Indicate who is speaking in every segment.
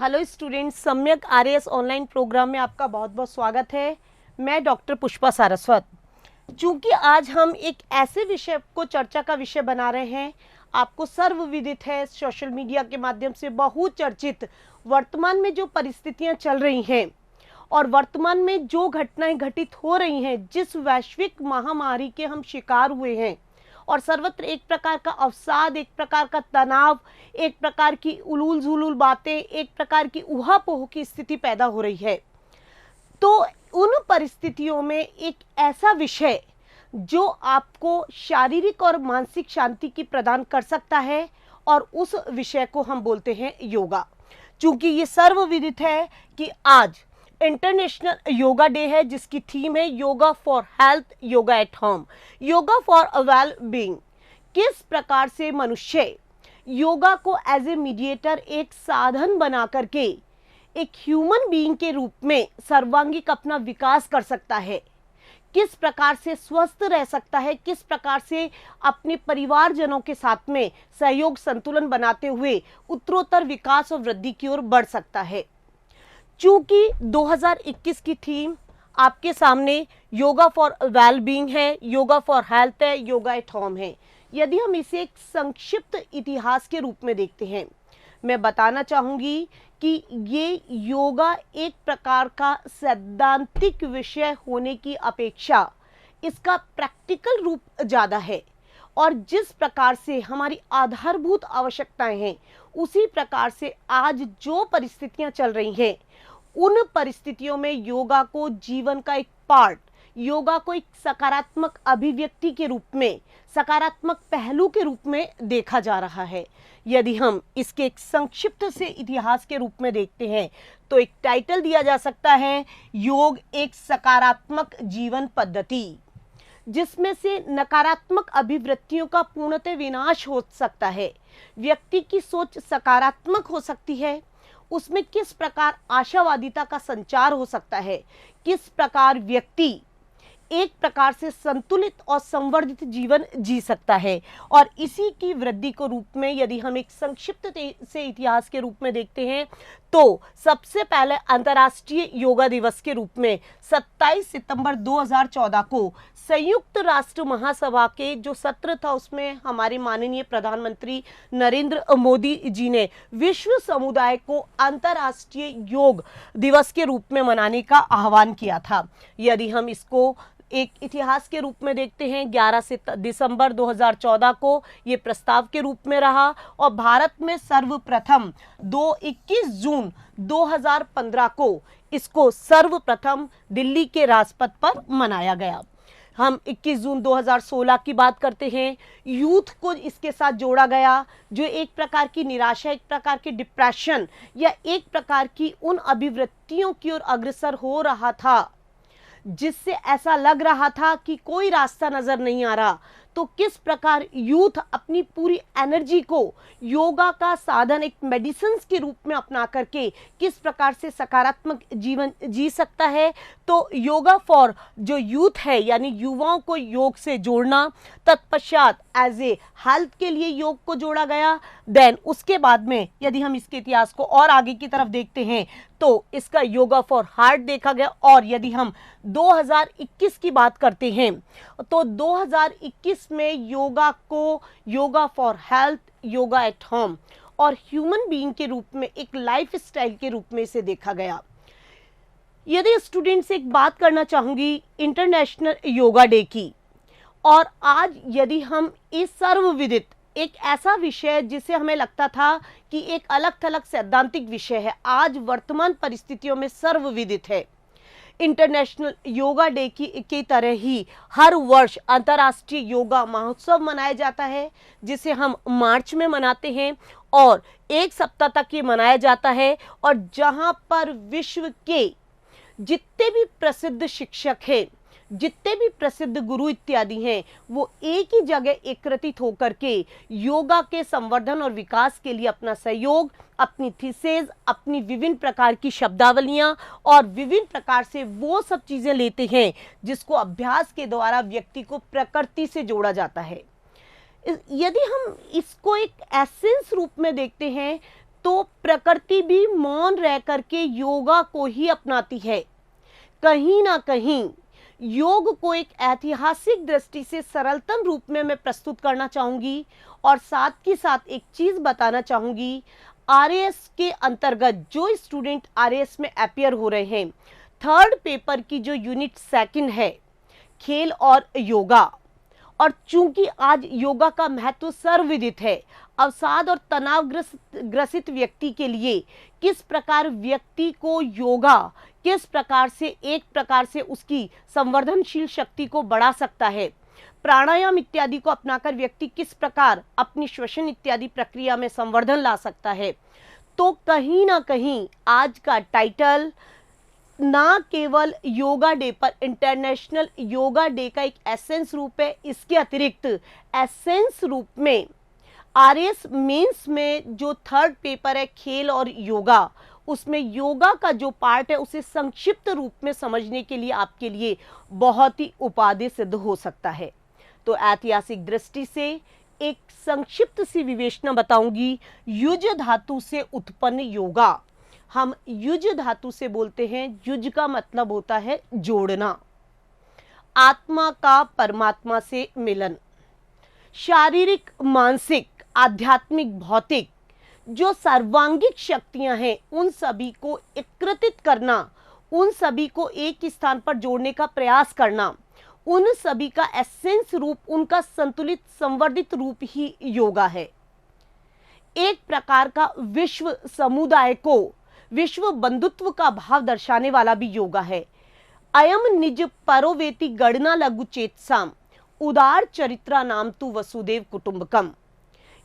Speaker 1: Hello students, सम्यक RAS online programme में आपका बहुत बहुत स्वागत है। मैं डॉक्टर पुष्पा सारस्वत। चूंकि आज हम एक ऐसे विषय को चर्चा का विषय बना रहे हैं, आपको सर्वविदित है, सोशल मीडिया के माध्यम से बहुत चर्चित वर्तमान में जो परिस्थितियां चल रही हैं और वर्तमान में जो घटनाएं घटित हो रही हैं, जिस वैश्विक महामारी के हम शिकार हुए हैं और सर्वत्र एक प्रकार का अवसाद, एक प्रकार का तनाव, एक प्रकार की उलूल झुलूल बातें, एक प्रकार की ऊहापोह की स्थिति पैदा हो रही है। तो उन परिस्थितियों में एक ऐसा विषय जो आपको शारीरिक और मानसिक शांति की प्रदान कर सकता है, और उस विषय को हम बोलते हैं योगा। चूंकि ये सर्वविदित है कि आज इंटरनेशनल योगा डे है, जिसकी थीम है yoga for health, yoga at home, yoga for a well being. किस प्रकार से मनुष्य योगा को एज ए मीडिएटर, एक साधन बना करके एक ह्यूमन बीइंग के रूप में सर्वांगीण अपना विकास कर सकता है, किस प्रकार से स्वस्थ रह सकता है, किस प्रकार से अपने परिवारजनों के साथ में सहयोग संतुलन बनाते हुए उत्तरोत्तर विकास और वृद्धि की ओर बढ़ सकता है। चूंकि 2021 की थीम आपके सामने योगा फॉर वेल बीइंग है, योगा फॉर हेल्थ है, योगा एट होम है। यदि हम इसे एक संक्षिप्त इतिहास के रूप में देखते हैं, मैं बताना चाहूंगी कि ये योगा एक प्रकार का सैद्धांतिक विषय होने की अपेक्षा इसका प्रैक्टिकल रूप ज़्यादा है, और जिस प्रकार से हमारी आधारभूत आवश्यकताएं हैं, उसी प्रकार से आज जो परिस्थितियां चल रही हैं, उन परिस्थितियों में योगा को जीवन का एक पार्ट, योगा को एक सकारात्मक अभिव्यक्ति के रूप में, सकारात्मक पहलू के रूप में देखा जा रहा है। यदि हम इसके एक संक्षिप्त से इतिहास के रूप में देखते हैं, तो एक टाइटल दिया जा सकता है, योग एक सकारात्मक जीवन पद्धति, जिसमें से नकारात्मक अभिवृत्तियों का पूर्णतः विनाश हो सकता है। व्यक्ति की सोच सकारात्मक हो सकती है, उसमें किस प्रकार आशावादिता का संचार हो सकता है, किस प्रकार व्यक्ति एक प्रकार से संतुलित और संवर्धित जीवन जी सकता है। और इसी की वृद्धि को रूप में यदि हम एक संक्षिप्त से इतिहास के रूप में देखते हैं, तो सबसे पहले अंतर्राष्ट्रीय योगा दिवस के रूप में 27 सितंबर 2014 को संयुक्त राष्ट्र महासभा के जो सत्र था, उसमें हमारे माननीय प्रधानमंत्री नरेंद्र मोदी जी ने विश्व समुदाय को अंतर्राष्ट्रीय योग दिवस के रूप में मनाने का आह्वान किया था। यदि हम इसको एक इतिहास के रूप में देखते हैं, 11 दिसंबर 2014 को ये प्रस्ताव के रूप में रहा, और भारत में सर्वप्रथम 21 जून 2015 को इसको सर्वप्रथम दिल्ली के राजपथ पर मनाया गया। हम 21 जून 2016 की बात करते हैं, यूथ को इसके साथ जोड़ा गया, जो एक प्रकार की निराशा, एक प्रकार की डिप्रेशन या एक प्रकार की उन अभिवृत्तियों की ओर अग्रसर हो रहा था, जिससे ऐसा लग रहा था कि कोई रास्ता नजर नहीं आ रहा। तो किस प्रकार यूथ अपनी पूरी एनर्जी को योगा का साधन, एक मेडिसिन के रूप में अपना करके किस प्रकार से सकारात्मक जीवन जी सकता है। तो योगा फॉर जो यूथ है, यानी युवाओं को योग से जोड़ना, तत्पश्चात एज ए हेल्थ के लिए योग को जोड़ा गया। देन उसके बाद में यदि हम इसके इतिहास को और आगे की तरफ देखते हैं, तो इसका योगा फॉर हार्ट देखा गया। और यदि हम 2021 की बात करते हैं, तो 2021 में योगा को yoga for health, yoga at home और ह्यूमन बीइंग के रूप में, एक लाइफ स्टाइल के रूप में इसे देखा गया। यदि स्टूडेंट से एक बात करना चाहूंगी इंटरनेशनल योगा डे की, और आज यदि हम इस सर्वविदित एक ऐसा विषय जिसे हमें लगता था कि एक अलग थलग सैद्धांतिक विषय है, आज वर्तमान परिस्थितियों में सर्वविदित है। इंटरनेशनल योगा डे की तरह ही हर वर्ष अंतर्राष्ट्रीय योगा महोत्सव मनाया जाता है, जिसे हम मार्च में मनाते हैं और 1 सप्ताह तक ये मनाया जाता है। और जहां पर विश्व के जितने भी प्रसिद्ध शिक्षक हैं, जितने भी प्रसिद्ध गुरु इत्यादि हैं, वो एक ही जगह एकत्रित होकर के योगा के संवर्धन और विकास के लिए अपना सहयोग, अपनी थीसेस, अपनी विभिन्न प्रकार की शब्दावलियां और विभिन्न प्रकार से वो सब चीजें लेते हैं जिसको अभ्यास के द्वारा व्यक्ति को प्रकृति से जोड़ा जाता है। यदि हम इसको एक एसेंस रूप में देखते हैं, तो प्रकृति भी मौन रह करके योगा को ही अपनाती है। कहीं ना कहीं योग को एक ऐतिहासिक दृष्टि से सरलतम रूप में मैं प्रस्तुत करना चाहूंगी और साथ ही साथ एक चीज बताना चाहूंगी। आरएएस के अंतर्गत जो स्टूडेंट आरएएस में अपीयर हो रहे हैं, थर्ड पेपर की जो यूनिट सेकंड है, खेल और योगा, और चूंकि आज योगा का महत्व सर्वविदित है, अवसाद और तनाव ग्रसित व्यक्ति के लिए किस प्रकार व्यक्ति को योगा किस प्रकार से एक प्रकार से उसकी संवर्धनशील शक्ति को बढ़ा सकता है, प्राणायाम इत्यादि को अपनाकर व्यक्ति किस प्रकार अपनी श्वसन इत्यादि प्रक्रिया में संवर्धन ला सकता है। तो कहीं ना कहीं आज का टाइटल ना केवल योगा डे पर इंटरनेशनल योगा डे का एक एसेंस रूप है, इसके अतिरिक्त एसेंस रूप में आरएएस मेंस में जो थर्ड पेपर है खेल और योगा, उसमें योगा का जो पार्ट है उसे संक्षिप्त रूप में समझने के लिए आपके लिए बहुत ही उपादेय सिद्ध हो सकता है। तो ऐतिहासिक दृष्टि से एक संक्षिप्त सी विवेचना बताऊंगी। युज धातु से उत्पन्न योगा, हम युज धातु से बोलते हैं, युज का मतलब होता है जोड़ना, आत्मा का परमात्मा से मिलन, शारीरिक मानसिक आध्यात्मिक भौतिक जो सर्वांगिक शक्तियां हैं उन सभी को एकत्रित करना, उन सभी को एक स्थान पर जोड़ने का प्रयास करना, उन सभी का एसेंस रूप, उनका संतुलित संवर्धित रूप ही योगा है। एक प्रकार का विश्व समुदाय को विश्व बंधुत्व का भाव दर्शाने वाला भी योगा है। अयम निज परोवेति गणना लघु चेतसाम उदार चरित्रा नाम तु वसुदेव कुटुंबकम।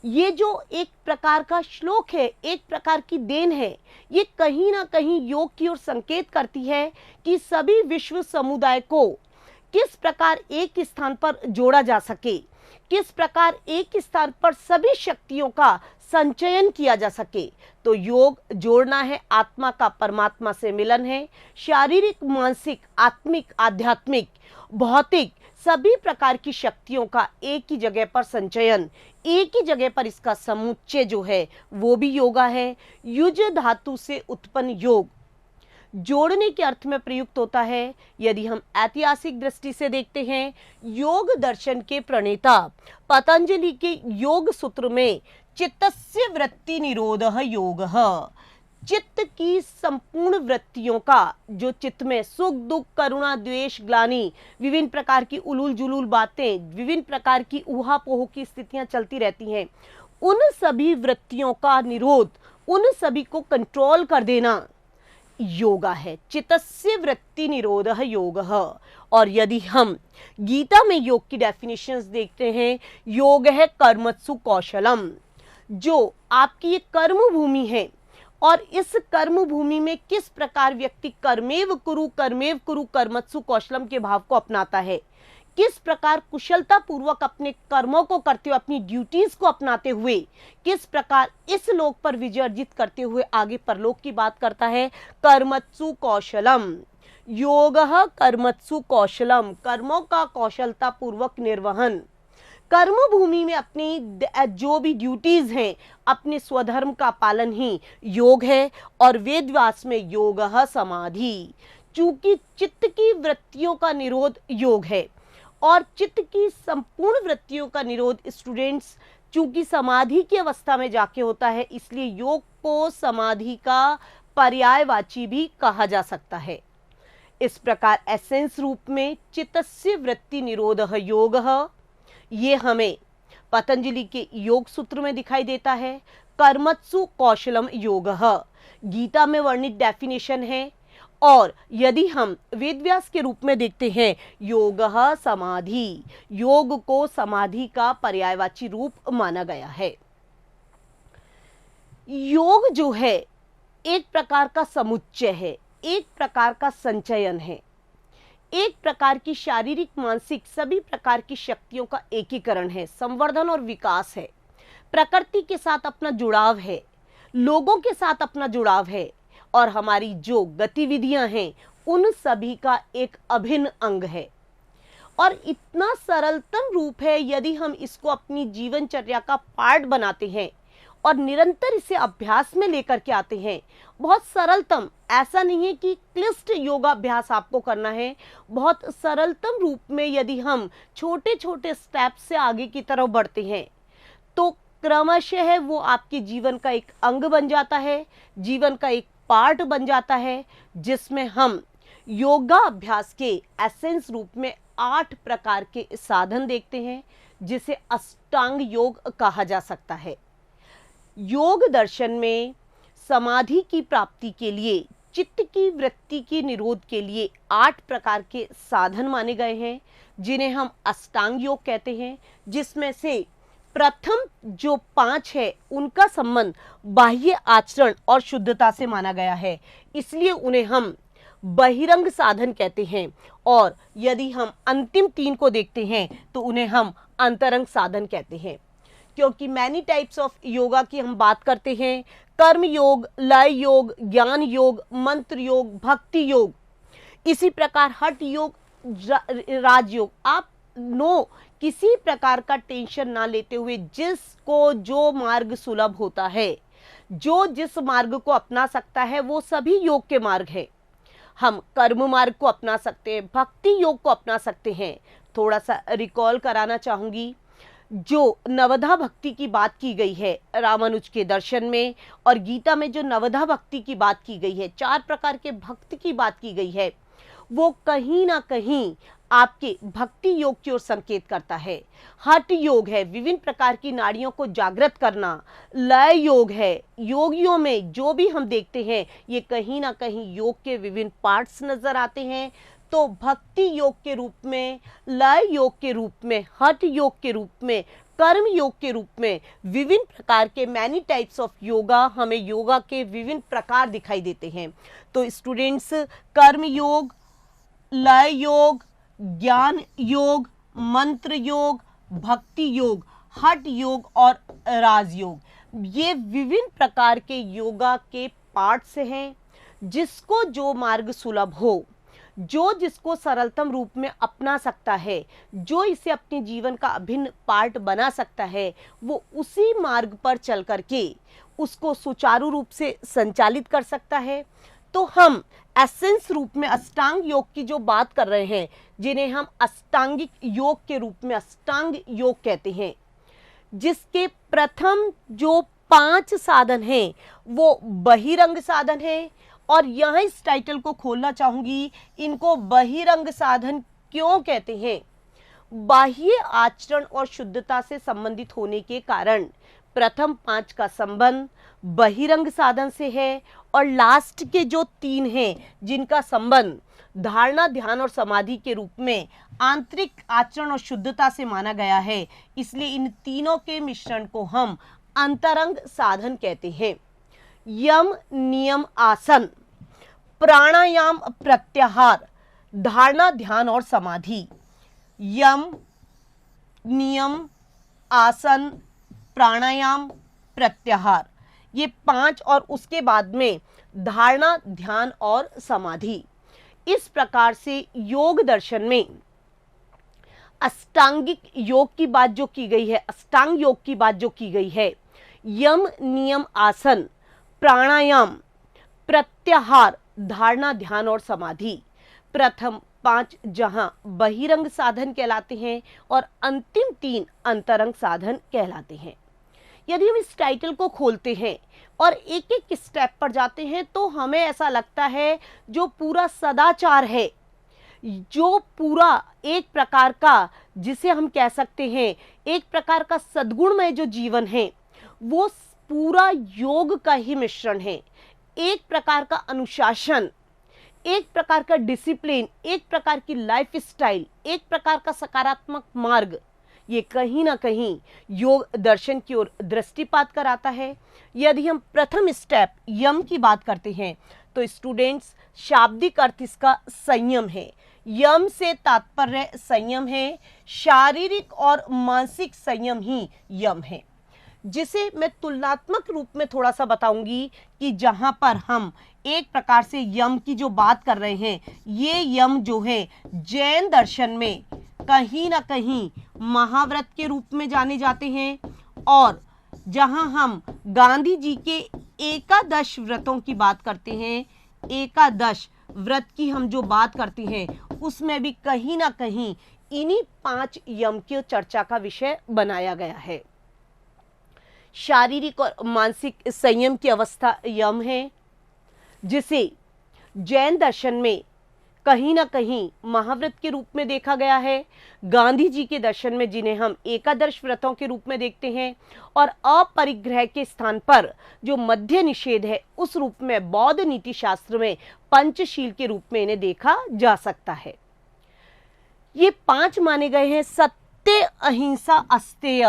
Speaker 1: ये जो एक प्रकार का श्लोक है, एक प्रकार की देन है, ये कहीं ना कहीं योग की ओर संकेत करती है कि सभी विश्व समुदाय को किस प्रकार एक स्थान पर जोड़ा जा सके, किस प्रकार एक स्थान पर सभी शक्तियों का संचयन किया जा सके। तो योग जोड़ना है, आत्मा का परमात्मा से मिलन है, शारीरिक मानसिक आत्मिक आध्यात्मिक भौतिक सभी प्रकार की शक्तियों का एक ही जगह पर संचयन, एक ही जगह पर इसका समुच्चय जो है वो भी योगा है। युज धातु से उत्पन्न योग जोड़ने के अर्थ में प्रयुक्त होता है। यदि हम ऐतिहासिक दृष्टि से देखते हैं, योग दर्शन के प्रणेता पतंजलि के योग सूत्र में चित्तस्य वृत्ति निरोधः योगः, चित्त की संपूर्ण वृत्तियों का, जो चित्त में सुख दुख करुणा द्वेष ग्लानि विभिन्न प्रकार की उलूल जुलूल बातें, विभिन्न प्रकार की ऊहापोह की स्थितियां चलती रहती हैं, उन सभी वृत्तियों का निरोध, उन सभी को कंट्रोल कर देना योगा है। चित्तस्य वृत्ति निरोधः योगः। और यदि हम गीता में योग की डेफिनेशंस देखते हैं, योग है कर्मत्सु कौशलम, जो आपकी ये कर्म भूमि है और इस कर्म भूमि में किस प्रकार व्यक्ति कर्मेव कुरु कर्मत्सु कौशलम के भाव को अपनाता है, किस प्रकार कुशलता पूर्वक अपने कर्मों को करते हुए, अपनी ड्यूटीज को अपनाते हुए किस प्रकार इस लोक पर विजय अर्जित करते हुए आगे परलोक की बात करता है। कर्मत्सु कौशलम योगः कर्मत्सु कौशलम, कर्मों का कौशलता पूर्वक निर्वहन, कर्म भूमि में अपनी जो भी ड्यूटीज हैं अपने स्वधर्म का पालन ही योग है। और वेदव्यास में योगः समाधि, चूंकि चित्त की वृत्तियों का निरोध योग है और चित्त की संपूर्ण वृत्तियों का निरोध स्टूडेंट्स चूंकि समाधि की अवस्था में जाके होता है, इसलिए योग को समाधि का पर्यायवाची भी कहा जा सकता है। इस प्रकार एसेंस रूप में चित्तस्य वृत्ति निरोधः योगः, ये हमें पतंजलि के योग सूत्र में दिखाई देता है। कर्मत्सु कौशलम योगः गीता में वर्णित डेफिनेशन है। और यदि हम वेदव्यास के रूप में देखते हैं, योगः समाधि, योग को समाधि का पर्यायवाची रूप माना गया है। योग जो है एक प्रकार का समुच्चय है, एक प्रकार का संचयन है, एक प्रकार की शारीरिक मानसिक सभी प्रकार की शक्तियों का एकीकरण है, संवर्धन और विकास है, प्रकृति के साथ अपना जुड़ाव है, लोगों के साथ अपना जुड़ाव है और हमारी जो गतिविधियां हैं उन सभी का एक अभिन्न अंग है। और इतना सरलतम रूप है, यदि हम इसको अपनी जीवनचर्या का पार्ट बनाते हैं और निरंतर इसे अभ्यास में लेकर के आते हैं। बहुत सरलतम, ऐसा नहीं है कि क्लिष्ट योगाभ्यास आपको करना है, बहुत सरलतम रूप में यदि हम छोटे छोटे स्टेप से आगे की तरफ बढ़ते हैं तो क्रमशः वो आपके जीवन का एक अंग बन जाता है, जीवन का एक पार्ट बन जाता है, जिसमें हम योगा अभ्यास के एसेंस रूप में 8 प्रकार के साधन देखते हैं, जिसे अष्टांग योग कहा जा सकता है। योग दर्शन में समाधि की प्राप्ति के लिए, चित्त की वृत्ति की निरोध के लिए 8 प्रकार के साधन माने गए हैं, जिन्हें हम अष्टांग योग कहते हैं, जिसमें से प्रथम जो 5 है उनका संबंध बाह्य आचरण और शुद्धता से माना गया है, इसलिए उन्हें हम बहिरंग साधन कहते हैं। और यदि हम अंतिम 3 को देखते हैं तो उन्हें हम अंतरंग साधन कहते हैं। क्योंकि मैनी टाइप्स ऑफ योगा की हम बात करते हैं, कर्म योग, लय योग, ज्ञान योग, मंत्र योग, भक्ति योग, इसी प्रकार हठ योग, राजयोग। आप किसी प्रकार का टेंशन ना लेते हुए जिसको जो मार्ग सुलभ होता है, जो जिस मार्ग को अपना सकता है, वो सभी योग के मार्ग है। हम कर्म मार्ग को अपना सकते हैं, भक्ति योग को अपना सकते हैं। थोड़ा सा रिकॉल कराना चाहूंगी, जो नवधा भक्ति की बात की गई है रामानुज के दर्शन में और गीता में, जो नवधा भक्ति की बात की गई है, 4 प्रकार के भक्त की बात की गई है, वो कहीं ना कहीं आपके भक्ति योग की ओर संकेत करता है। हठ योग है विभिन्न प्रकार की नाड़ियों को जागृत करना, लय योग है, योगियों में जो भी हम देखते हैं ये कहीं ना कहीं योग के विभिन्न पार्ट्स नजर आते हैं। तो भक्ति योग के रूप में, लय योग के रूप में, हठ योग के रूप में, कर्म योग के रूप में विभिन्न प्रकार के मैनी टाइप्स ऑफ योगा, हमें योगा के विभिन्न प्रकार दिखाई देते हैं। तो स्टूडेंट्स, कर्म योग, लय योग, ज्ञान योग, मंत्र योग, भक्ति योग, हठ योग और राजयोग, ये विभिन्न प्रकार के योगा के पार्ट्स हैं। जिसको जो मार्ग सुलभ हो, जो जिसको सरलतम रूप में अपना सकता है, जो इसे अपने जीवन का अभिन्न पार्ट बना सकता है, वो उसी मार्ग पर चल करके उसको सुचारू रूप से संचालित कर सकता है। तो हम एसेंस रूप में अष्टांग योग की जो बात कर रहे हैं, जिन्हें हम अष्टांगिक योग के रूप में अष्टांग योग कहते हैं, जिसके प्रथम जो 5 साधन हैं वो बहिरंग साधन है। और यहाँ इस टाइटल को खोलना चाहूंगी, इनको बहिरंग साधन क्यों कहते हैं? बाह्य आचरण और शुद्धता से संबंधित होने के कारण प्रथम 5 का संबंध बहिरंग साधन से है और लास्ट के जो 3 हैं जिनका संबंध धारणा, ध्यान और समाधि के रूप में आंतरिक आचरण और शुद्धता से माना गया है, इसलिए इन तीनों के मिश्रण को हम अंतरंग साधन कहते हैं। यम, नियम, आसन, प्राणायाम, प्रत्याहार, धारणा, ध्यान और समाधि। यम, नियम, आसन, प्राणायाम, प्रत्याहार, ये 5 और उसके बाद में धारणा, ध्यान और समाधि। इस प्रकार से योग दर्शन में अष्टांगिक योग की बात जो की गई है, अष्टांग योग की बात जो की गई है, यम, नियम, आसन, प्राणायाम, प्रत्याहार, धारणा, ध्यान और समाधि, प्रथम 5 जहां बहिरंग साधन कहलाते हैं और अंतिम 3 अंतरंग साधन कहलाते हैं। यदि हम इस टाइटल को खोलते हैं और एक एक स्टेप पर जाते हैं तो हमें ऐसा लगता है जो पूरा सदाचार है, जो पूरा एक प्रकार का, जिसे हम कह सकते हैं एक प्रकार का सद्गुणमय जो जीवन है, वो पूरा योग का ही मिश्रण है। एक प्रकार का अनुशासन, एक प्रकार का डिसिप्लिन, एक प्रकार की लाइफ स्टाइल, एक प्रकार का सकारात्मक मार्ग, ये कहीं ना कहीं योग दर्शन की ओर दृष्टिपात कराता है। यदि हम प्रथम स्टेप यम की बात करते हैं तो स्टूडेंट्स, शाब्दिक अर्थ इसका संयम है। यम से तात्पर्य संयम है, शारीरिक और मानसिक संयम ही यम है, जिसे मैं तुलनात्मक रूप में थोड़ा सा बताऊंगी कि जहां पर हम एक प्रकार से यम की जो बात कर रहे हैं, ये यम जो है जैन दर्शन में कहीं ना कहीं महाव्रत के रूप में जाने जाते हैं, और जहां हम गांधी जी के एकादश व्रतों की बात करते हैं, एकादश व्रत की हम जो बात करते हैं उसमें भी कहीं ना कहीं इन्हीं 5 यम की चर्चा का विषय बनाया गया है। शारीरिक और मानसिक संयम की अवस्था यम है, जिसे जैन दर्शन में कहीं ना कहीं महाव्रत के रूप में देखा गया है। गांधी जी के दर्शन में, जिन्हें हम एकादश व्रतों के रूप में देखते हैं, और अपरिग्रह के स्थान पर जो मध्य निषेध है उस रूप में बौद्ध नीति शास्त्र में पंचशील के रूप में इन्हें देखा जा सकता है। ये 5 माने गए हैं: सत्य, अहिंसा, अस्तेय,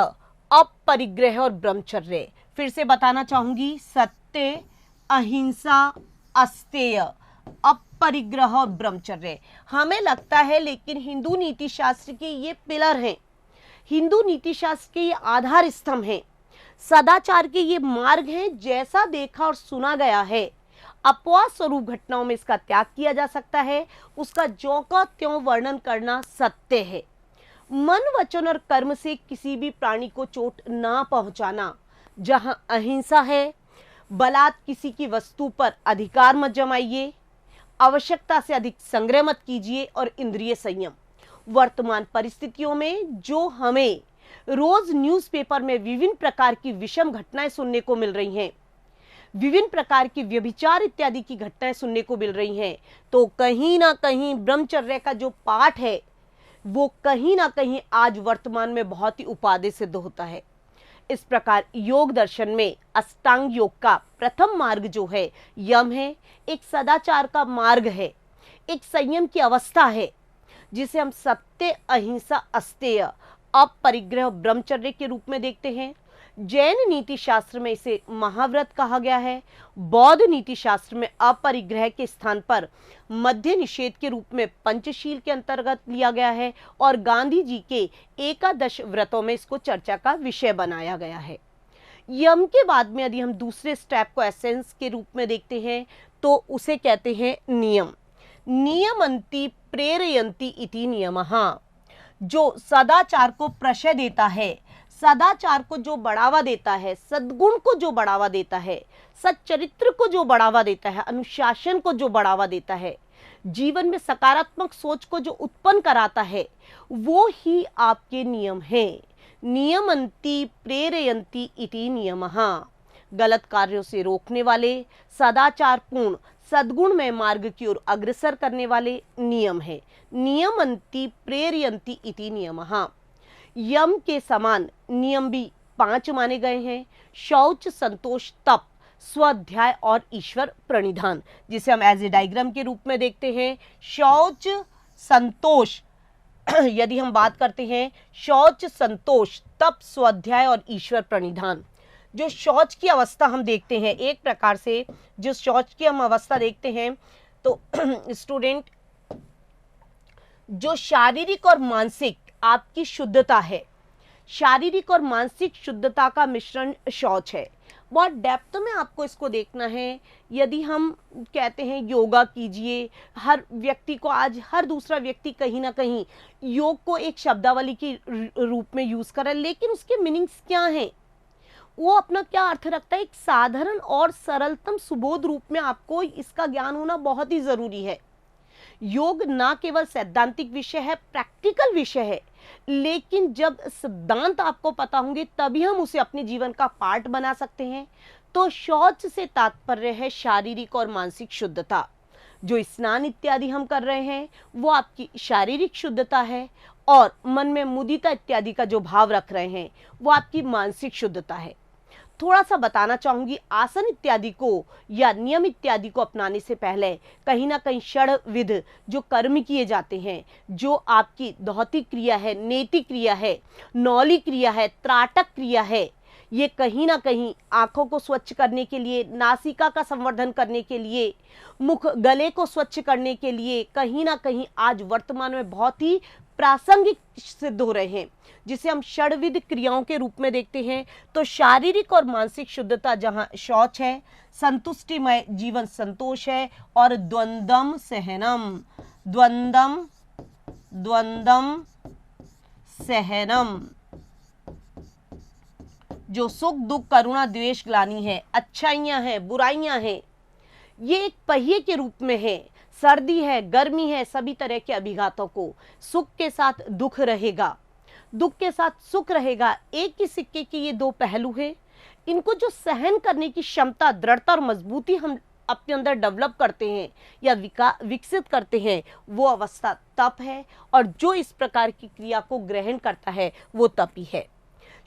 Speaker 1: अपरिग्रह और ब्रह्मचर्य। फिर से बताना चाहूंगी, सत्य, अहिंसा, अस्तेय, अपरिग्रह और ब्रह्मचर्य। हमें लगता है लेकिन हिंदू नीति शास्त्र के ये पिलर हैं, हिंदू नीति शास्त्र के ये आधार स्तंभ हैं, सदाचार के ये मार्ग हैं। जैसा देखा और सुना गया है, अपवाद स्वरूप घटनाओं में इसका त्याग किया जा सकता है, उसका ज्यों का त्यों वर्णन करना सत्य है। मन, वचन और कर्म से किसी भी प्राणी को चोट ना पहुंचाना, जहां अहिंसा है। बलात् किसी की वस्तु पर अधिकार मत जमाइए, आवश्यकता से अधिक संग्रह मत कीजिए, और इंद्रिय संयम। वर्तमान परिस्थितियों में जो हमें रोज न्यूज़पेपर में विभिन्न प्रकार की विषम घटनाएं सुनने को मिल रही हैं, विभिन्न प्रकार की व्यभिचार इत्यादि की घटनाएं सुनने को मिल रही हैं, तो कहीं ना कहीं ब्रह्मचर्य का जो पाठ है वो कहीं ना कहीं आज वर्तमान में बहुत ही उपादेय सिद्ध होता है। इस प्रकार योग दर्शन में अष्टांग योग का प्रथम मार्ग जो है यम है, एक सदाचार का मार्ग है, एक संयम की अवस्था है, जिसे हम सत्य, अहिंसा, अस्तेय, अपरिग्रह, ब्रह्मचर्य के रूप में देखते हैं। जैन नीति शास्त्र में इसे महाव्रत कहा गया है, बौद्ध नीति शास्त्र में अपरिग्रह के स्थान पर मध्य निषेध के रूप में पंचशील के अंतर्गत लिया गया है, और गांधी जी के एकादश व्रतों में इसको चर्चा का विषय बनाया गया है। यम के बाद में यदि हम दूसरे स्टेप को एसेंस के रूप में देखते हैं तो उसे कहते हैं नियम। नियमन्ति प्रेरयन्ति इति नियमः, जो सदाचार को प्रशय देता है, सदाचार को जो बढ़ावा देता है, सद्गुण को जो बढ़ावा देता है, सच्चरित्र को जो बढ़ावा देता है, अनुशासन को जो बढ़ावा देता है, जीवन में सकारात्मक सोच को जो उत्पन्न कराता है, वो ही आपके नियम हैं। नियमन्ति प्रेरयन्ति इति नियमः, गलत कार्यों से रोकने वाले, सदाचार पूर्ण सद्गुण में मार्ग की ओर अग्रसर करने वाले नियम है। नियमन्ति प्रेरयन्ति इति नियमः। यम के समान नियम भी 5 माने गए हैं: शौच, संतोष, तप, स्वाध्याय और ईश्वर प्रणिधान, जिसे हम एज ए डायग्राम के रूप में देखते हैं। शौच, संतोष, यदि हम बात करते हैं शौच, संतोष, तप, स्वाध्याय और ईश्वर प्रणिधान। जो शौच की अवस्था हम देखते हैं, एक प्रकार से जो शौच की हम अवस्था देखते हैं, तो स्टूडेंट, जो शारीरिक और मानसिक आपकी शुद्धता है, शारीरिक और मानसिक शुद्धता का मिश्रण शौच है। बहुत डेप्थ में आपको इसको देखना है। यदि हम कहते हैं योगा कीजिए, हर व्यक्ति को आज हर दूसरा व्यक्ति कहीं ना कहीं योग को एक शब्दावली के रूप में यूज कर रहा है, लेकिन उसके मीनिंग्स क्या हैं, वो अपना क्या अर्थ रखता है, एक साधारण और सरलतम सुबोध रूप में आपको इसका ज्ञान होना बहुत ही जरूरी है। योग ना केवल सैद्धांतिक विषय है, प्रैक्टिकल विषय है, लेकिन जब सिद्धांत आपको पता होंगे तभी हम उसे अपने जीवन का पार्ट बना सकते हैं। तो शौच से तात्पर्य है शारीरिक और मानसिक शुद्धता। जो स्नान इत्यादि हम कर रहे हैं वो आपकी शारीरिक शुद्धता है, और मन में मुदिता इत्यादि का जो भाव रख रहे हैं वो आपकी मानसिक शुद्धता है। थोड़ा सा बताना चाहूंगी, आसन इत्यादि को या नियम इत्यादि को अपनाने से पहले कहीं ना कहीं षड्विध जो कर्म किए जाते हैं, जो आपकी धौतिक क्रिया है, नेति क्रिया है, नौली क्रिया है, त्राटक क्रिया है, ये कहीं ना कहीं आंखों को स्वच्छ करने के लिए, नासिका का संवर्धन करने के लिए, मुख गले को स्वच्छ करने के लिए कहीं ना कहीं आज वर्तमान में बहुत ही प्रासंगिक सिद्ध हो रहे हैं, जिसे हम षड्विध क्रियाओं के रूप में देखते हैं। तो शारीरिक और मानसिक शुद्धता जहां शौच है, संतुष्टिमय जीवन संतोष है, और द्वंद्वम सहनम, द्वंद्वम सहनम, जो सुख दुख करुणा द्वेष ग्लानि है, अच्छाइयाँ हैं बुराइयाँ हैं, ये एक पहिए के रूप में है। सर्दी है गर्मी है, सभी तरह के अभिघातों को, सुख के साथ दुख रहेगा, दुख के साथ सुख रहेगा। एक ही सिक्के के ये दो पहलू हैं। इनको जो सहन करने की क्षमता, दृढ़ता और मजबूती हम अपने अंदर डेवलप करते हैं या विकसित करते हैं, वो अवस्था तप है। और जो इस प्रकार की क्रिया को ग्रहण करता है वो तपी है।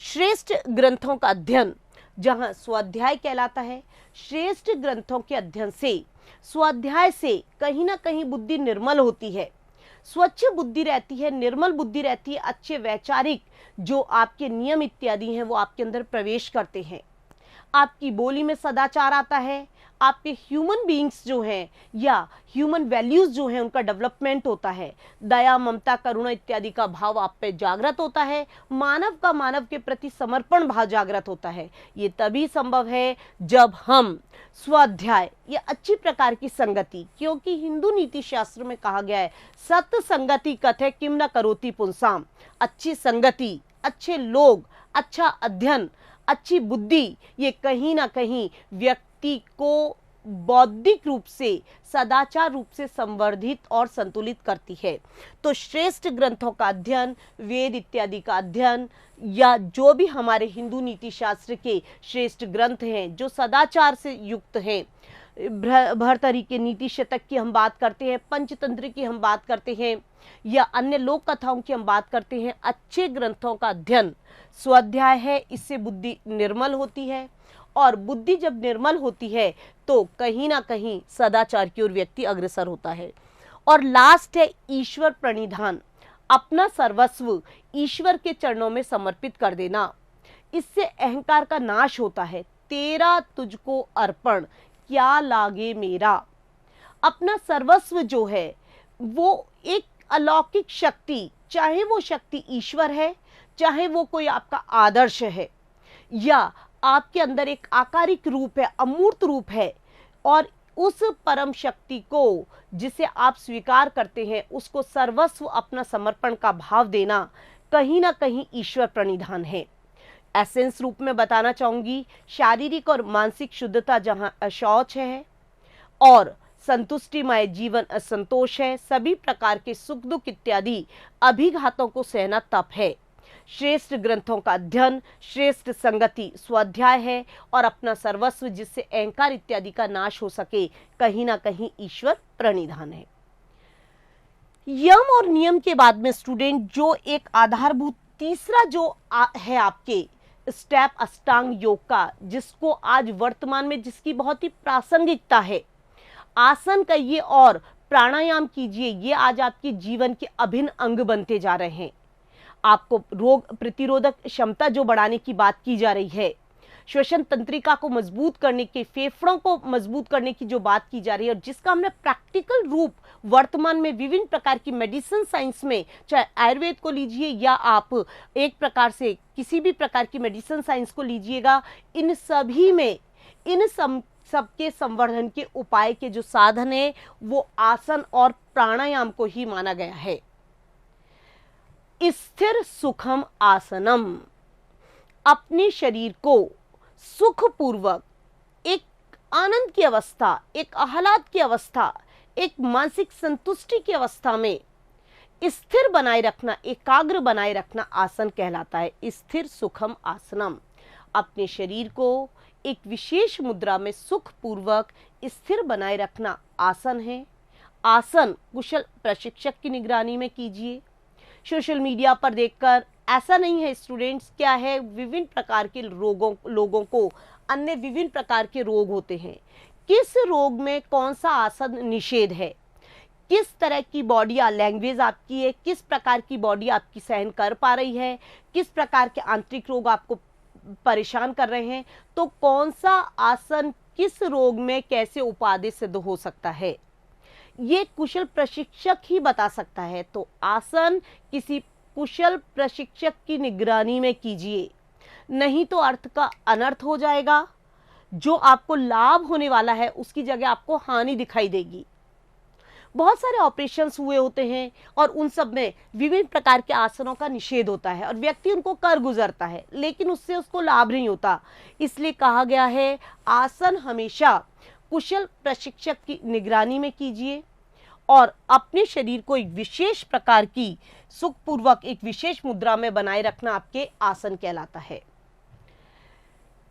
Speaker 1: श्रेष्ठ ग्रंथों का अध्ययन जहाँ स्वाध्याय कहलाता है, श्रेष्ठ ग्रंथों के अध्ययन से, स्वाध्याय से कहीं ना कहीं बुद्धि निर्मल होती है, स्वच्छ बुद्धि रहती है, निर्मल बुद्धि रहती है। अच्छे वैचारिक जो आपके नियम इत्यादि हैं वो आपके अंदर प्रवेश करते हैं। आपकी बोली में सदाचार आता है, आपके ह्यूमन बीइंग्स जो हैं या ह्यूमन वैल्यूज जो हैं उनका डेवलपमेंट होता है। दया ममता करुणा इत्यादि का भाव आप पे जागृत होता है, मानव का मानव के प्रति समर्पण भाव जागृत होता है। ये तभी संभव है जब हम स्वाध्याय या अच्छी प्रकार की संगति, क्योंकि हिंदू नीति शास्त्र में कहा गया है सत संगति कथे किम न करोति पुंसाम। अच्छी संगति, अच्छे लोग, अच्छा अध्ययन, अच्छी बुद्धि, ये कहीं ना कहीं व्यक्ति को बौद्धिक रूप से, सदाचार रूप से संवर्धित और संतुलित करती है। तो श्रेष्ठ ग्रंथों का अध्ययन, वेद इत्यादि का अध्ययन या जो भी हमारे हिंदू नीति शास्त्र के श्रेष्ठ ग्रंथ हैं जो सदाचार से युक्त हैं, भर्तृहरि के नीति शतक की हम बात करते हैं, पंचतंत्र की हम बात करते हैं या अन्य लोक कथाओं की हम बात करते हैं, अच्छे ग्रंथों का अध्ययन स्वाध्याय है। इससे बुद्धि निर्मल होती है और बुद्धि जब निर्मल होती है तो कहीं ना कहीं सदाचार की ओर व्यक्ति अग्रसर होता है। और लास्ट है ईश्वर प्रणिधान, अपना सर्वस्व ईश्वर के चरणों में समर्पित कर देना। इससे अहंकार का नाश होता है। तेरा तुझको अर्पण क्या लागे मेरा। अपना सर्वस्व जो है वो एक अलौकिक शक्ति, चाहे वो शक्ति ईश्वर है, चाहे वो कोई आपका आदर्श है या आपके अंदर एक आकारिक रूप है, अमूर्त रूप है, और उस परम शक्ति को जिसे आप स्वीकार करते हैं उसको सर्वस्व अपना समर्पण का भाव देना कहीं ना कहीं ईश्वर प्रणिधान है। एसेंस रूप में बताना चाहूंगी, शारीरिक और मानसिक शुद्धता जहां शौच है और संतुष्टिमय जीवन असंतोष है, सभी प्रकार के सुख दुख इत्यादि अभिघातों को सहना तप है। श्रेष्ठ ग्रंथों का अध्ययन, श्रेष्ठ संगति स्वाध्याय है और अपना सर्वस्व जिससे अहंकार इत्यादि का नाश हो सके कहीं ना कहीं ईश्वर प्रणिधान है। यम और नियम के बाद में स्टूडेंट जो एक आधारभूत तीसरा जो है आपके स्टेप अष्टांग योग का, जिसको आज वर्तमान में जिसकी बहुत ही प्रासंगिकता है, आसन कहिए और प्राणायाम कीजिए, ये आज आपके जीवन के अभिन्न अंग बनते जा रहे हैं। आपको रोग प्रतिरोधक क्षमता जो बढ़ाने की बात की जा रही है, श्वसन तंत्रिका को मजबूत करने के, फेफड़ों को मजबूत करने की जो बात की जा रही है और जिसका हमने प्रैक्टिकल रूप वर्तमान में विभिन्न प्रकार की मेडिसिन साइंस में, चाहे आयुर्वेद को लीजिए या आप एक प्रकार से किसी भी प्रकार की मेडिसिन साइंस को लीजिएगा, इन सभी में इन सबके संवर्धन के उपाय के जो साधन है वो आसन और प्राणायाम को ही माना गया है। स्थिर सुखम आसनम, अपने शरीर को सुखपूर्वक एक आनंद की अवस्था, एक आह्लाद की अवस्था, एक मानसिक संतुष्टि की अवस्था में स्थिर बनाए रखना, एकाग्र बनाए रखना आसन कहलाता है। स्थिर सुखम आसनम, अपने शरीर को एक विशेष मुद्रा में सुखपूर्वक स्थिर बनाए रखना आसन है। आसन कुशल प्रशिक्षक की निगरानी में कीजिए। सोशल मीडिया पर देखकर ऐसा नहीं है स्टूडेंट्स, क्या है विभिन्न प्रकार के लोगों को अन्य विभिन्न प्रकार के रोग होते हैं। किस रोग में कौन सा आसन निषेध है, किस तरह की बॉडी लैंग्वेज आपकी है, किस प्रकार की बॉडी आपकी सहन कर पा रही है, किस प्रकार के आंतरिक रोग आपको परेशान कर रहे हैं, तो कौन सा आसन किस रोग में कैसे उपादेय सिद्ध हो सकता है, ये कुशल प्रशिक्षक ही बता सकता है। तो आसन किसी कुशल प्रशिक्षक की निगरानी में कीजिए, नहीं तो अर्थ का अनर्थ हो जाएगा। जो आपको लाभ होने वाला है उसकी जगह आपको हानि दिखाई देगी। बहुत सारे ऑपरेशंस हुए होते हैं और उन सब में विभिन्न प्रकार के आसनों का निषेध होता है और व्यक्ति उनको कर गुजरता है, लेकिन उससे उसको लाभ नहीं होता। इसलिए कहा गया है आसन हमेशा कुशल प्रशिक्षक की निगरानी में कीजिए और अपने शरीर को एक विशेष प्रकार की सुखपूर्वक एक विशेष मुद्रा में बनाए रखना आपके आसन कहलाता है।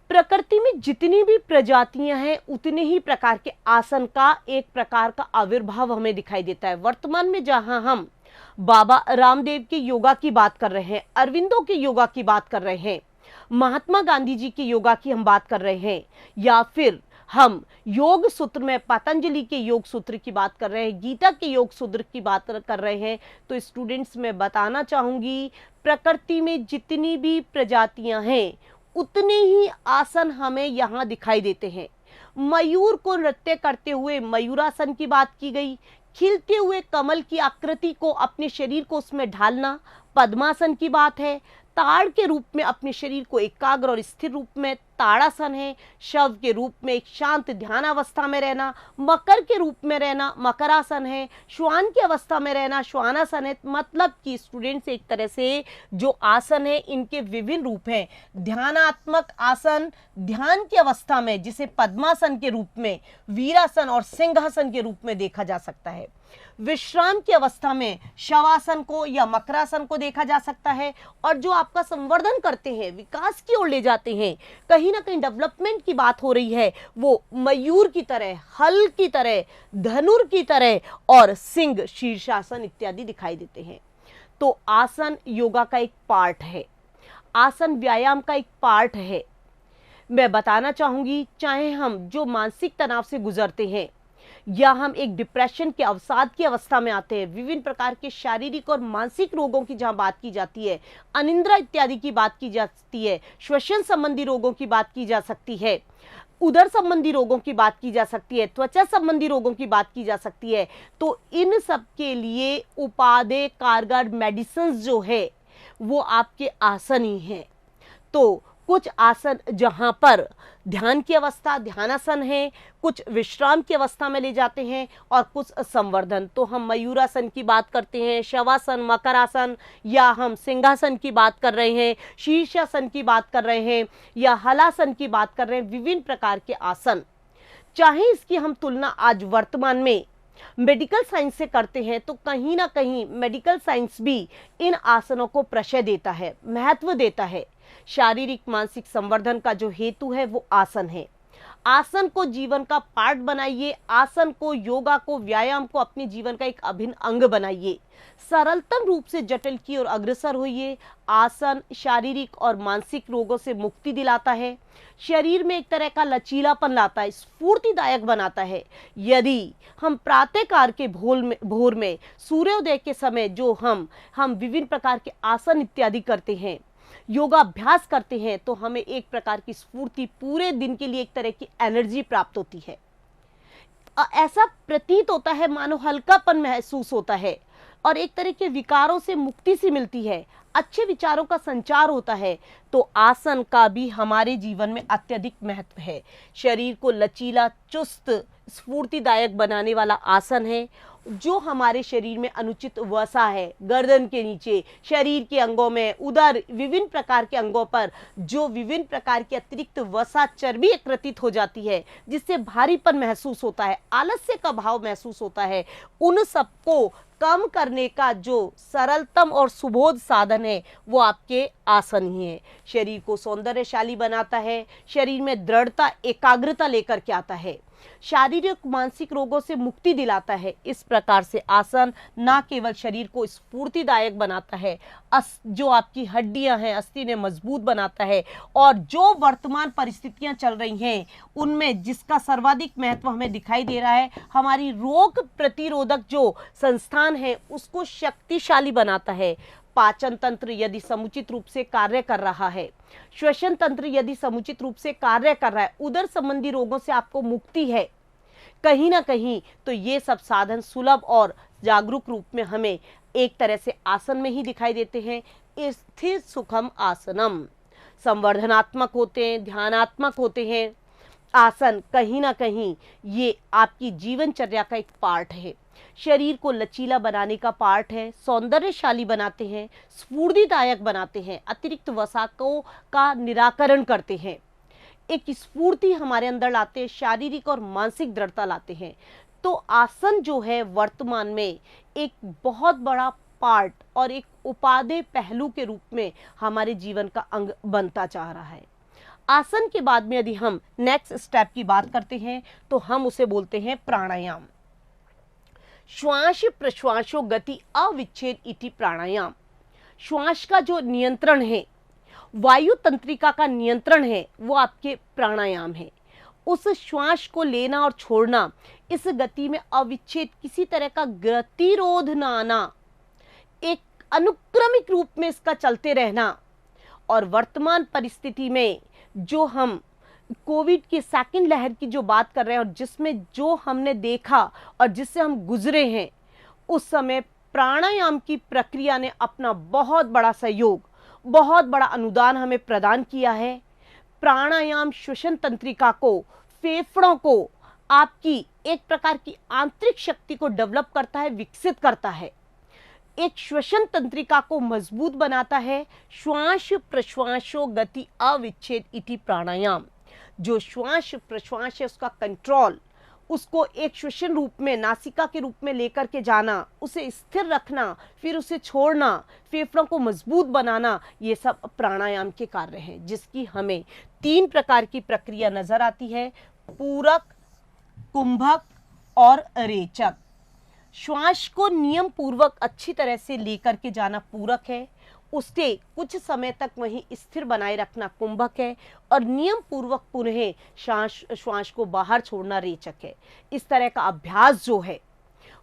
Speaker 1: प्रकृति में जितनी भी प्रजातियां हैं उतने ही प्रकार के आसन का एक प्रकार का आविर्भाव हमें दिखाई देता है। वर्तमान में जहां हम बाबा रामदेव के योगा की बात कर रहे हैं, अरविंदो के योगा की बात कर रहे हैं, महात्मा गांधी जी के योगा की हम बात कर रहे हैं, या फिर हम योग सूत्र में पतंजलि के योग सूत्र की बात कर रहे हैं, गीता के योग सूत्र की बात कर रहे हैं, तो स्टूडेंट्स मैं बताना चाहूंगी प्रकृति में जितनी भी प्रजातियां हैं उतने ही आसन हमें यहाँ दिखाई देते हैं। मयूर को नृत्य करते हुए मयूरासन की बात की गई, खिलते हुए कमल की आकृति को अपने शरीर को उसमें ढालना पद्मासन की बात है, ताड़ के रूप में अपने शरीर को एकाग्र और स्थिर रूप में ताड़ासन है, शव के रूप में एक शांत ध्यान अवस्था में रहना मकर के रूप में रहना मकरासन है, श्वान की अवस्था में रहना श्वानासन है। मतलब कि स्टूडेंट्स एक तरह से जो आसन है इनके विभिन्न रूप हैं। ध्यानात्मक आसन ध्यान की अवस्था में जिसे पद्मासन के रूप में, वीरासन और सिंहासन के रूप में देखा जा सकता है। विश्राम की अवस्था में शवासन को या मकरासन को देखा जा सकता है, और जो आपका संवर्धन करते हैं विकास की ओर ले जाते हैं, कहीं ना कहीं डेवलपमेंट की बात हो रही है, वो मयूर की तरह, हल की तरह, धनुर की तरह और सिंह शीर्षासन इत्यादि दिखाई देते हैं। तो आसन योगा का एक पार्ट है, आसन व्यायाम का एक पार्ट है। मैं बताना चाहूंगी चाहे हम जो मानसिक तनाव से गुजरते हैं या हम एक डिप्रेशन के अवसाद की अवस्था में आते हैं, विभिन्न प्रकार के शारीरिक और मानसिक रोगों की जहां बात की जाती है, अनिद्रा इत्यादि की बात की जाती है, श्वसन संबंधी रोगों की बात की जा सकती है, उदर संबंधी रोगों की बात की जा सकती है, त्वचा संबंधी रोगों की बात की जा सकती है, तो इन सब के लिए उपादेय कारगर मेडिसिन जो है वो आपके आसन ही हैं। तो कुछ आसन जहां पर ध्यान की अवस्था ध्यानासन है, कुछ विश्राम की अवस्था में ले जाते हैं और कुछ संवर्धन। तो हम मयूरासन की बात करते हैं, शवासन, मकरासन, या हम सिंहासन की बात कर रहे हैं, शीर्षासन की बात कर रहे हैं, या हलासन की बात कर रहे हैं, विभिन्न प्रकार के आसन। चाहे इसकी हम तुलना आज वर्तमान में मेडिकल साइंस से करते हैं तो कहीं ना कहीं मेडिकल साइंस भी इन आसनों को प्रशय देता है, महत्व देता है। शारीरिक मानसिक संवर्धन का जो हेतु है वो आसन है। आसन को जीवन का पार्ट बनाइए, आसन को, योगा को, व्यायाम को अपने जीवन का एक अभिन्न अंग बनाइए। सरलतम रूप से जटिल की ओर अग्रसर होइए। आसन शारीरिक और मानसिक रोगों से मुक्ति दिलाता है, शरीर में एक तरह का लचीलापन लाता है, स्फूर्तिदायक बनाता है। यदि हम प्रातःकाल के भोर में सूर्योदय के समय जो हम विभिन्न प्रकार के आसन इत्यादि करते हैं, योगाभ्यास करते हैं, तो हमें एक प्रकार की स्फूर्ति, पूरे दिन के लिए एक तरह की एनर्जी प्राप्त होती है। ऐसा प्रतीत होता है मानो हल्कापन महसूस होता है और एक तरह के विकारों से मुक्ति सी मिलती है, अच्छे विचारों का संचार होता है। तो आसन का भी हमारे जीवन में अत्यधिक महत्व है। शरीर को लचीला, चुस्त, स्फूर्तिदायक बनाने वाला आसन है। जो हमारे शरीर में अनुचित वसा है, गर्दन के नीचे, शरीर के अंगों में, उधर विभिन्न प्रकार के अंगों पर जो विभिन्न प्रकार की अतिरिक्त वसा, चर्बी एकत्रित हो जाती है, जिससे भारीपन महसूस होता है, आलस्य का भाव महसूस होता है, उन सबको कम करने का जो सरलतम और सुबोध साधन है वो आपके आसन ही है। शरीर को सौंदर्यशाली बनाता है, शरीर में दृढ़ता, एकाग्रता लेकर के आता है, शारीरिक मानसिक रोगों से मुक्ति दिलाता है। इस प्रकार से आसन ना केवल शरीर को स्फूर्तिदायक बनाता है, जो आपकी हड्डियां हैं अस्थि ने मजबूत बनाता है, और जो वर्तमान परिस्थितियां चल रही हैं उनमें जिसका सर्वाधिक महत्व हमें दिखाई दे रहा है, हमारी रोग प्रतिरोधक जो संस्थान है उसको शक्तिशाली बनाता है। पाचन तंत्र यदि समुचित रूप से कार्य कर रहा है, श्वसन तंत्र यदि समुचित रूप से कार्य कर रहा है, उदर संबंधी रोगों से आपको मुक्ति है कहीं ना कहीं, तो ये सब साधन सुलभ और जागरूक रूप में हमें एक तरह से आसन में ही दिखाई देते हैं। स्थिर सुखम आसनम संवर्धनात्मक होते हैं, ध्यानात्मक होते हैं, आसन कहीं ना कहीं ये आपकी जीवनचर्या का एक पार्ट है, शरीर को लचीला बनाने का पार्ट है, सौंदर्यशाली बनाते हैं, स्फूर्तिदायक बनाते हैं, अतिरिक्त वसाकों का निराकरण करते हैं, एक स्फूर्ति हमारे अंदर लाते हैं, शारीरिक और मानसिक दृढ़ता लाते हैं। तो आसन जो है वर्तमान में एक बहुत बड़ा पार्ट और एक उपादेय पहलू के रूप में हमारे जीवन का अंग बनता जा रहा है। आसन के बाद में यदि हम नेक्स्ट स्टेप की बात करते हैं तो हम उसे बोलते हैं प्राणायाम। श्वास प्रश्वासो गति अविच्छेद इति प्राणायाम। श्वास का जो नियंत्रण है, वायु तंत्रिका का नियंत्रण है, वो आपके प्राणायाम है। उस श्वास को लेना और छोड़ना, इस गति में अविच्छेद किसी तरह का गतिरोध न आना, एक अनुक्रमिक रूप में इसका चलते रहना। और वर्तमान परिस्थिति में जो हम कोविड की सेकंड लहर की जो बात कर रहे हैं और जिसमें जो हमने देखा और जिससे हम गुजरे हैं, उस समय प्राणायाम की प्रक्रिया ने अपना बहुत बड़ा सहयोग, बहुत बड़ा अनुदान हमें प्रदान किया है। प्राणायाम श्वसन तंत्रिका को, फेफड़ों को, आपकी एक प्रकार की आंतरिक शक्ति को डेवलप करता है, विकसित करता है, एक श्वसन तंत्रिका को मजबूत बनाता है। श्वास प्रश्वासो गति अविच्छेद इति प्राणायाम। जो श्वास प्रश्वास है उसका कंट्रोल, उसको एक श्वसन रूप में, नासिका के रूप में लेकर के जाना, उसे स्थिर रखना, फिर उसे छोड़ना, फेफड़ों को मजबूत बनाना, ये सब प्राणायाम के कार्य हैं, जिसकी हमें 3 प्रकार की प्रक्रिया नजर आती है, पूरक, कुंभक और रेचक। श्वास को नियम पूर्वक अच्छी तरह से लेकर के जाना पूरक है, उसके कुछ समय तक वहीं स्थिर बनाए रखना कुंभक है, और नियम पूर्वक पुनः श्वास को बाहर छोड़ना रेचक है। इस तरह का अभ्यास जो है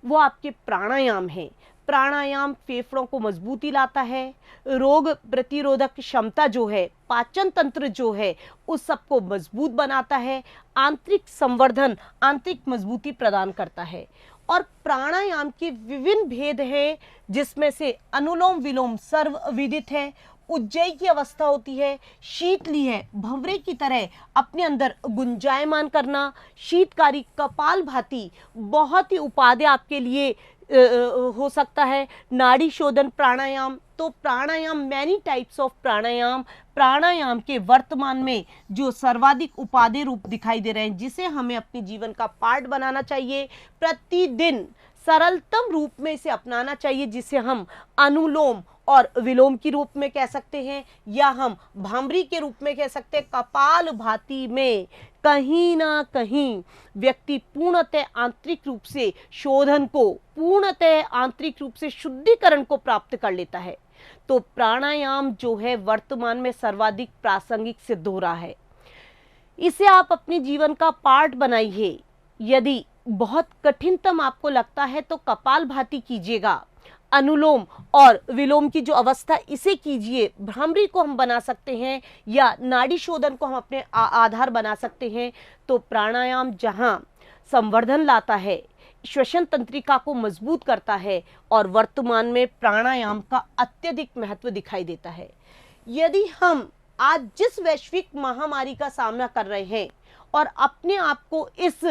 Speaker 1: वो आपके प्राणायाम है। प्राणायाम फेफड़ों को मजबूती लाता है, रोग प्रतिरोधक क्षमता जो है, पाचन तंत्र जो है, उस सबको मजबूत बनाता है, आंतरिक संवर्धन, आंतरिक मजबूती प्रदान करता है। और प्राणायाम के विभिन्न भेद हैं, जिसमें से अनुलोम विलोम सर्वविदित है, उज्जयी की अवस्था होती है, शीतली है, भंवरे की तरह अपने अंदर गुंजायमान करना, शीतकारी कपालभाति बहुत ही उपादेय आपके लिए हो सकता है, नाड़ी शोधन प्राणायाम। तो प्राणायाम, मैनी टाइप्स ऑफ प्राणायाम, प्राणायाम के वर्तमान में जो सर्वाधिक उपादेय रूप दिखाई दे रहे हैं, जिसे हमें अपने जीवन का पार्ट बनाना चाहिए, प्रतिदिन सरलतम रूप में इसे अपनाना चाहिए, जिसे हम अनुलोम और विलोम के रूप में कह सकते हैं, या हम भामरी के रूप में कह सकते हैं। कपालभाति में कहीं ना कहीं व्यक्ति पूर्णतः आंतरिक रूप से शोधन को, पूर्णतः आंतरिक रूप से शुद्धिकरण को प्राप्त कर लेता है। तो प्राणायाम जो है वर्तमान में सर्वाधिक प्रासंगिक सिद्ध हो रहा है। इसे आप अपने जीवन का पार्ट बनाइए। यदि बहुत कठिनतम आपको लगता है तो कपालभाति कीजिएगा, अनुलोम और विलोम की जो अवस्था, इसे कीजिए। भ्रामरी को हम बना सकते हैं या नाड़ी शोधन को हम अपने आधार बना सकते हैं। तो प्राणायाम जहां संवर्धन लाता है, श्वसन तंत्रिका को मजबूत करता है, और वर्तमान में प्राणायाम का अत्यधिक महत्व दिखाई देता है। यदि हम आज जिस वैश्विक महामारी का सामना कर रहे हैं और अपने आप को इस,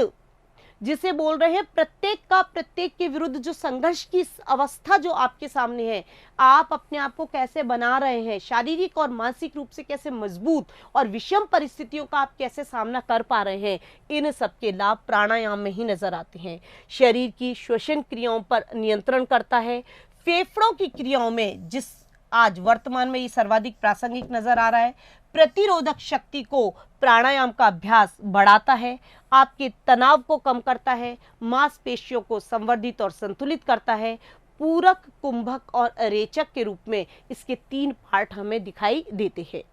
Speaker 1: जिसे बोल रहे हैं, प्रत्येक के विरुद्ध जो संघर्ष की अवस्था जो आपके सामने है, आप अपने आप को कैसे बना रहे हैं, शारीरिक और मानसिक रूप से कैसे मजबूत, और विषम परिस्थितियों का आप कैसे सामना कर पा रहे हैं, इन सबके लाभ प्राणायाम में ही नजर आते हैं। शरीर की श्वसन क्रियाओं पर नियंत्रण करता है, फेफड़ों की क्रियाओं में, जिस आज वर्तमान में ये सर्वाधिक प्रासंगिक नजर आ रहा है, प्रतिरोधक शक्ति को प्राणायाम का अभ्यास बढ़ाता है, आपके तनाव को कम करता है, मांसपेशियों को संवर्धित और संतुलित करता है। पूरक, कुंभक और रेचक के रूप में इसके 3 पार्ट हमें दिखाई देते हैं।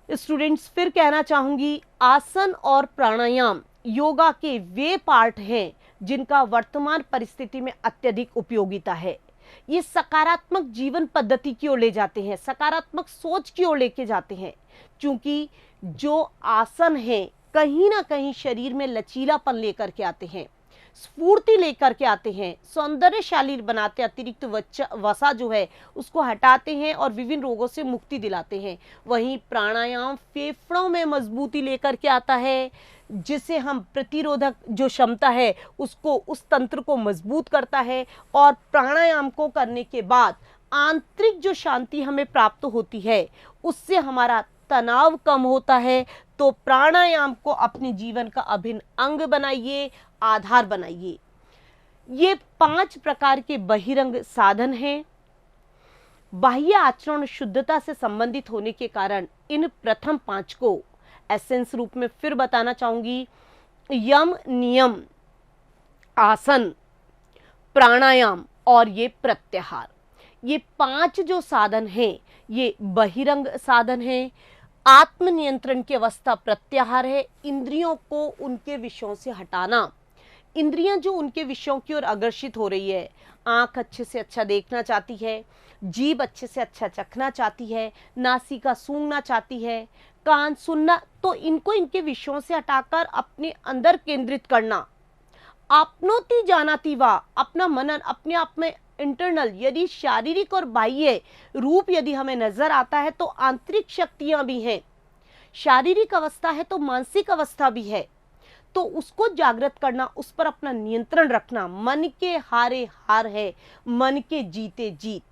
Speaker 1: स्टूडेंट्स, फिर कहना चाहूंगी, आसन और प्राणायाम योगा के वे पार्ट हैं जिनका वर्तमान परिस्थिति में अत्यधिक उपयोगिता है। ये सकारात्मक जीवन पद्धति की ओर ले जाते हैं, सकारात्मक सोच की ओर लेके जाते हैं, क्योंकि जो आसन है कहीं ना कहीं शरीर में लचीलापन लेकर के आते हैं। स्फूर्ति लेकर के आते हैं, सौंदर्यशाली बनाते हैं, अतिरिक्त वसा जो है उसको हटाते हैं और विभिन्न रोगों से मुक्ति दिलाते हैं। वहीं प्राणायाम फेफड़ों में मजबूती लेकर के आता है, जिससे हम प्रतिरोधक जो क्षमता है उसको, उस तंत्र को मजबूत करता है। और प्राणायाम को करने के बाद आंतरिक जो शांति हमें प्राप्त होती है उससे हमारा तनाव कम होता है। तो प्राणायाम को अपने जीवन का अभिन्न अंग बनाइए, आधार बनाइए। ये 5 प्रकार के बहिरंग साधन हैं। बाह्य आचरण शुद्धता से संबंधित होने के कारण इन प्रथम 5 को एसेंस रूप में फिर बताना चाहूंगी। यम, नियम, आसन, प्राणायाम और ये प्रत्याहार, ये 5 जो साधन हैं ये बहिरंग साधन हैं। आत्म नियंत्रण की अवस्था प्रत्याहार है। इंद्रियों को उनके विषयों से हटाना, इंद्रियां जो उनके विषयों की ओर आकर्षित हो रही है, आंख अच्छे से अच्छा देखना चाहती है, जीभ अच्छे से अच्छा चखना चाहती है, नासिका सूंघना चाहती है, कान सुनना, तो इनको इनके विषयों से हटाकर अपने अंदर केंद्रित करना। आपनोति जानाति वा, अपना मनन अपने आप में इंटरनल, यदि शारीरिक और बाह्य रूप यदि हमें नजर आता है तो आंतरिक शक्तियां भी हैं, शारीरिक अवस्था है तो मानसिक अवस्था भी है। तो उसको जागृत करना, उस पर अपना नियंत्रण रखना, मन के हारे हार है, मन के जीते जीत,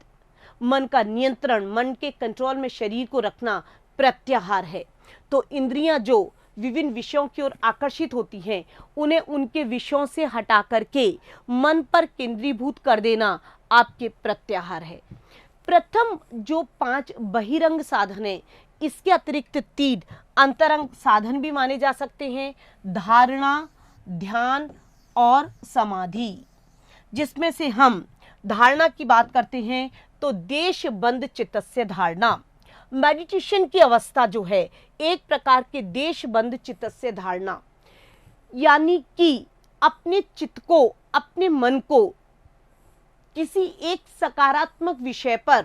Speaker 1: मन का नियंत्रण, मन के कंट्रोल में शरीर को रखना प्रत्याहार है। तो इंद्रियां जो विभिन्न विषयों की ओर आकर्षित होती हैं उन्हें उनके विषयों से हटा करके मन पर केंद्रीभूत कर देना आपके प्रत्याहार है। प्रथम जो 5 बहिरंग साधन है, इसके अतिरिक्त 3 अंतरंग साधन भी माने जा सकते हैं, धारणा, ध्यान और समाधि। जिसमें से हम धारणा की बात करते हैं तो देशबंद चित्तस्य धारणा, मेडिटेशन की अवस्था जो है एक प्रकार के देशबंद चित्तस्य धारणा, यानी कि अपने चित्त को, अपने मन को किसी एक सकारात्मक विषय पर,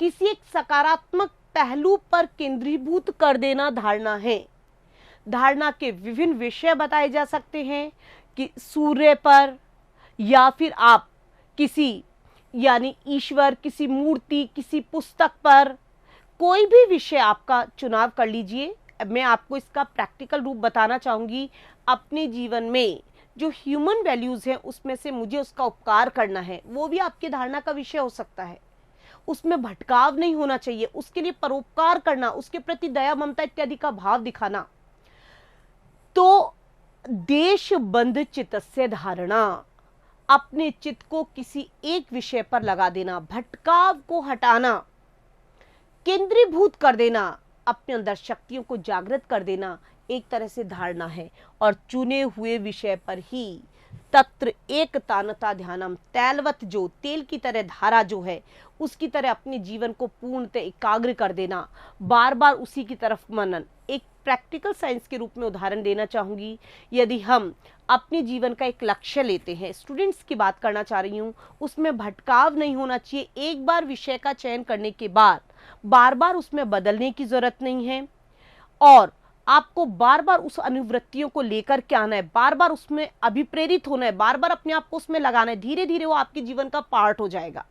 Speaker 1: किसी एक सकारात्मक पहलू पर केंद्रीभूत कर देना धारणा है। धारणा के विभिन्न विषय बताए जा सकते हैं कि सूर्य पर, या फिर आप किसी यानी ईश्वर, किसी मूर्ति, किसी पुस्तक पर, कोई भी विषय आपका चुनाव कर लीजिए। मैं आपको इसका प्रैक्टिकल रूप बताना चाहूंगी। अपने जीवन में जो ह्यूमन वैल्यूज हैं उसमें से मुझे उसका उपकार करना है, वो भी आपकी धारणा का विषय हो सकता है। उसमें भटकाव नहीं होना चाहिए, उसके लिए परोपकार करना, उसके प्रति दया, ममता इत्यादि का भाव दिखाना। तो देशबंध चित्तस्य धारणा, अपने चित्त को किसी एक विषय पर लगा देना, भटकाव को हटाना, केंद्रीभूत कर देना, अपने अंदर शक्तियों को जागृत कर देना, एक तरह से धारणा है। और चुने हुए विषय पर ही तत्र एक तानता ध्यानम, तैलवत जो तेल की तरह धारा जो है उसकी तरह अपने जीवन को पूर्णतः एकाग्र कर देना, बार बार उसी की तरफ मनन। एक प्रैक्टिकल साइंस के रूप में उदाहरण देना चाहूंगी। यदि हम अपने जीवन का एक लक्ष्य लेते हैं, स्टूडेंट्स की बात करना चाह रही हूँ, उसमें भटकाव नहीं होना चाहिए। एक बार विषय का चयन करने के बाद बार बार उसमें बदलने की जरूरत नहीं है, और आपको बार बार उस अनुवृत्तियों को लेकर के आना है, बार बार उसमें अभिप्रेरित होना है, बार बार अपने आप को उसमें लगाना है। धीरे धीरे वो आपके जीवन का पार्ट हो जाएगा।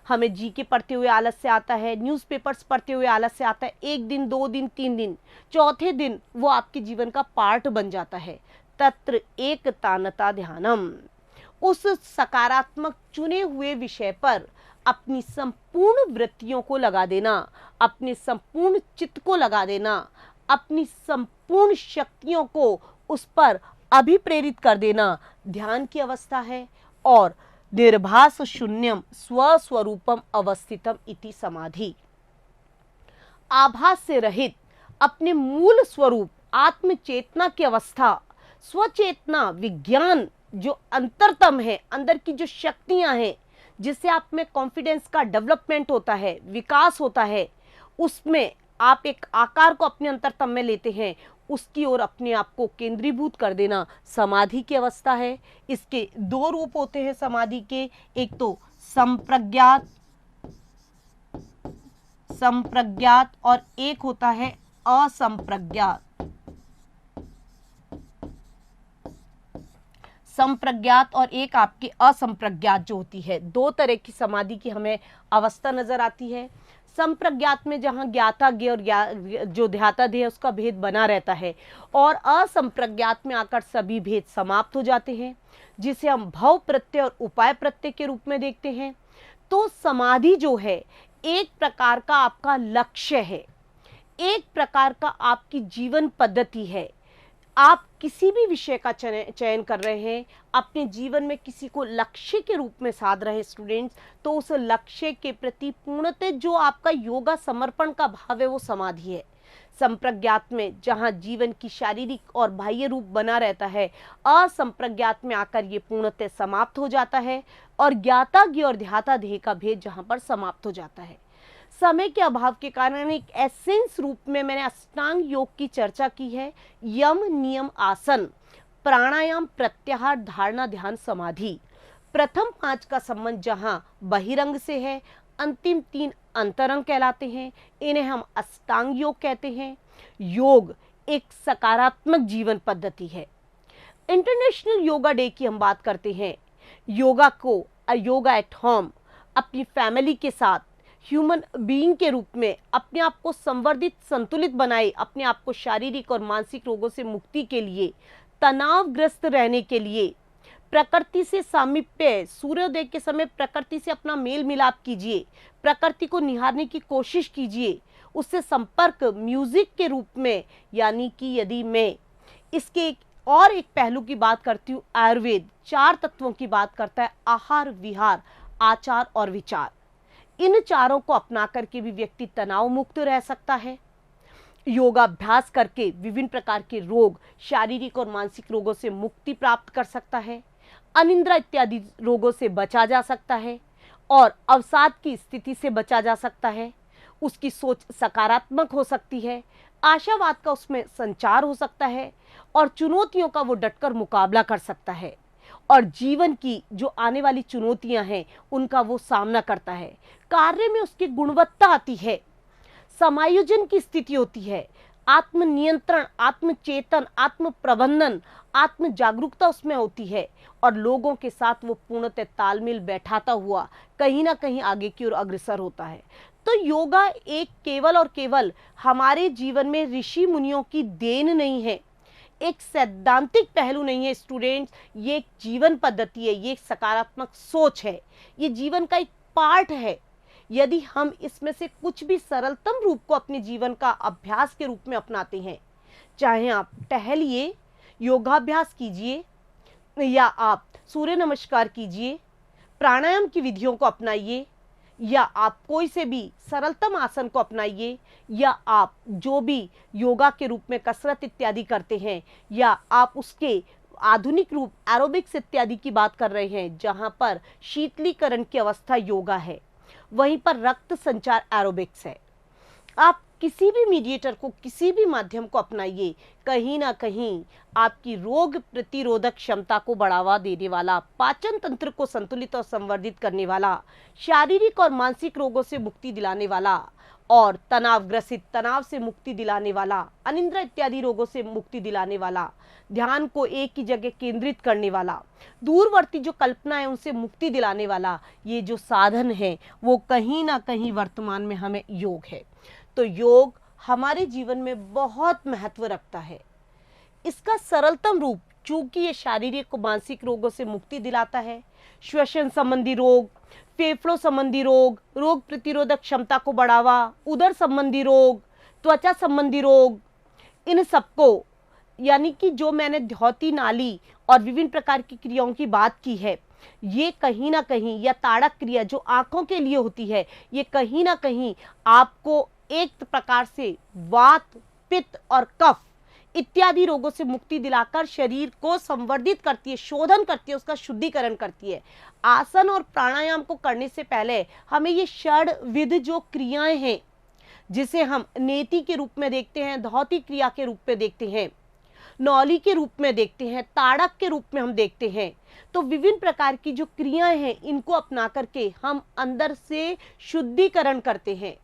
Speaker 1: हमें जीके पढ़ते हुए आलस्य आता है, न्यूज़पेपर्स पढ़ते हुए आलस्य आता है, 1 दिन 2 दिन 3 दिन, चौथे दिन वो आपके जीवन का पार्ट बन जाता है। तत्र एक तानता ध्यानम, उस सकारात्मक चुने हुए विषय पर अपनी संपूर्ण वृत्तियों को लगा देना, अपने संपूर्ण चित्त को लगा देना, अपनी संपूर्ण शक्तियों को उस पर अभिप्रेरित कर देना ध्यान की अवस्था है। और निर्भास शून्यम स्वस्वरूपम अवस्थितम इति समाधि, आभास से रहित अपने मूल स्वरूप आत्म चेतना की अवस्था, स्वचेतना विज्ञान जो अंतरतम है, अंदर की जो शक्तियां हैं जिससे आप में कॉन्फिडेंस का डेवलपमेंट होता है, विकास होता है, उसमें आप एक आकार को अपने अंतरतम में लेते हैं, उसकी ओर अपने आप को केंद्रीभूत कर देना समाधि की अवस्था है। इसके 2 रूप होते हैं समाधि के, एक तो संप्रज्ञात और एक होता है असंप्रज्ञात। संप्रज्ञात और एक आपकी असंप्रज्ञात जो होती है। दो तरह की समाधि की हमें अवस्था नजर आती है। संप्रज्ञात में जहाँ ज्ञाता ज्ञ और जो ध्याता ध्येय उसका भेद बना रहता है, और असंप्रज्ञात में आकर सभी भेद समाप्त हो जाते हैं, जिसे हम भव प्रत्यय और उपाय प्रत्यय के रूप में देखते हैं। तो समाधि जो है एक प्रकार का आपका लक्ष्य है, एक प्रकार का आपकी जीवन पद्धति है। आप किसी भी विषय का चयन कर रहे हैं, अपने जीवन में किसी को लक्ष्य के रूप में साध रहे स्टूडेंट्स, तो उस लक्ष्य के प्रति पूर्णतः जो आपका योगा समर्पण का भाव है वो समाधि है। संप्रज्ञात में जहां जीवन की शारीरिक और बाह्य रूप बना रहता है, असंप्रज्ञात में आकर ये पूर्णतः समाप्त हो जाता है, और ज्ञाता ज्ञ और ध्याता ध्येय का भेद जहां पर समाप्त हो जाता है। समय के अभाव के कारण एक एसेंस रूप में मैंने अष्टांग योग की चर्चा की है। यम, नियम, आसन, प्राणायाम, प्रत्याहार, धारणा, ध्यान, समाधि। प्रथम 5 का संबंध जहां बहिरंग से है, अंतिम 3 अंतरंग कहलाते हैं। इन्हें हम अष्टांग योग कहते हैं। योग एक सकारात्मक जीवन पद्धति है। इंटरनेशनल योगा डे की हम बात करते हैं। योगा को योगा एट होम अपनी फैमिली के साथ ह्यूमन बीइंग के रूप में अपने आप को संवर्धित, संतुलित बनाए, अपने आप को शारीरिक और मानसिक रोगों से मुक्ति के लिए, तनावग्रस्त रहने के लिए, प्रकृति से सामीप्य, सूर्योदय के समय प्रकृति से अपना मेल मिलाप कीजिए, प्रकृति को निहारने की कोशिश कीजिए, उससे संपर्क म्यूजिक के रूप में। यानी कि यदि मैं इसके एक पहलू की बात करती हूँ, आयुर्वेद 4 तत्वों की बात करता है, आहार, विहार, आचार और विचार। इन चारों को अपना करके भी व्यक्ति तनाव मुक्त रह सकता है। योगाभ्यास करके विभिन्न प्रकार के रोग, शारीरिक और मानसिक रोगों से मुक्ति प्राप्त कर सकता है। अनिद्रा इत्यादि रोगों से बचा जा सकता है, और अवसाद की स्थिति से बचा जा सकता है। उसकी सोच सकारात्मक हो सकती है, आशावाद का उसमें संचार हो सकता है, और चुनौतियों का वो डटकर मुकाबला कर सकता है, और जीवन की जो आने वाली चुनौतियां हैं उनका वो सामना करता है। कार्य में उसकी गुणवत्ता आती है, समायोजन की स्थिति होती है, आत्मनियंत्रण, आत्मचेतन, आत्म प्रबंधन, आत्म जागरूकता उसमें होती है, और लोगों के साथ वो पूर्णतः तालमेल बैठाता हुआ कहीं ना कहीं आगे की ओर अग्रसर होता है। तो योगा एक केवल और केवल हमारे जीवन में ऋषि मुनियों की देन नहीं है, एक सैद्धांतिक पहलू नहीं है स्टूडेंट्स, ये एक जीवन पद्धति है, ये एक सकारात्मक सोच है, ये जीवन का एक पार्ट है। यदि हम इसमें से कुछ भी सरलतम रूप को अपने जीवन का अभ्यास के रूप में अपनाते हैं, चाहे आप टहलिए, योगाभ्यास कीजिए, या आप सूर्य नमस्कार कीजिए, प्राणायाम की विधियों को अपनाइए, या आप कोई से भी सरलतम आसन को अपनाइए, या आप जो भी योगा के रूप में कसरत इत्यादि करते हैं, या आप उसके आधुनिक रूप एरोबिक्स इत्यादि की बात कर रहे हैं, जहां पर शीतलीकरण की अवस्था योगा है, वहीं पर रक्त संचार एरोबिक्स है। आप किसी भी मीडिएटर को, किसी भी माध्यम को अपनाइए, कहीं ना कहीं आपकी रोग प्रतिरोधक क्षमता को बढ़ावा देने वाला, पाचन तंत्र को संतुलित और संवर्धित करने वाला, शारीरिक और मानसिक रोगों से मुक्ति दिलाने वाला, और तनाव से मुक्ति दिलाने वाला, अनिद्रा इत्यादि रोगों से मुक्ति दिलाने वाला, ध्यान को एक ही जगह केंद्रित करने वाला, दूरवर्ती जो कल्पना है उनसे मुक्ति दिलाने वाला, ये जो साधन है वो कहीं ना कहीं वर्तमान में हमें योग है। तो योग हमारे जीवन में बहुत महत्व रखता है। इसका सरलतम रूप, चूंकि ये शारीरिक और मानसिक रोगों से मुक्ति दिलाता है, श्वसन संबंधी रोग, फेफड़ों संबंधी रोग, रोग प्रतिरोधक क्षमता को बढ़ावा, उदर संबंधी रोग, त्वचा संबंधी रोग, इन सबको, यानी कि जो मैंने द्योति नाली और विभिन्न प्रकार की क्रियाओं की बात की है, ये कहीं ना कहीं, या ताड़क क्रिया जो आंखों के लिए होती है, ये कहीं ना कहीं आपको एक प्रकार से वात, पित्त और कफ इत्यादि रोगों से मुक्ति दिलाकर शरीर को संवर्धित करती है, शोधन करती है, उसका शुद्धिकरण करती है। आसन और प्राणायाम को करने से पहले हमें ये षड्विध जो क्रियाएं हैं, जिसे हम नेति के रूप में देखते हैं, धौती क्रिया के रूप में देखते हैं, नौली के रूप में देखते हैं, ताड़क के रूप में हम देखते हैं, तो विभिन्न प्रकार की जो क्रियाएं हैं इनको अपना करके हम अंदर से शुद्धिकरण करते हैं।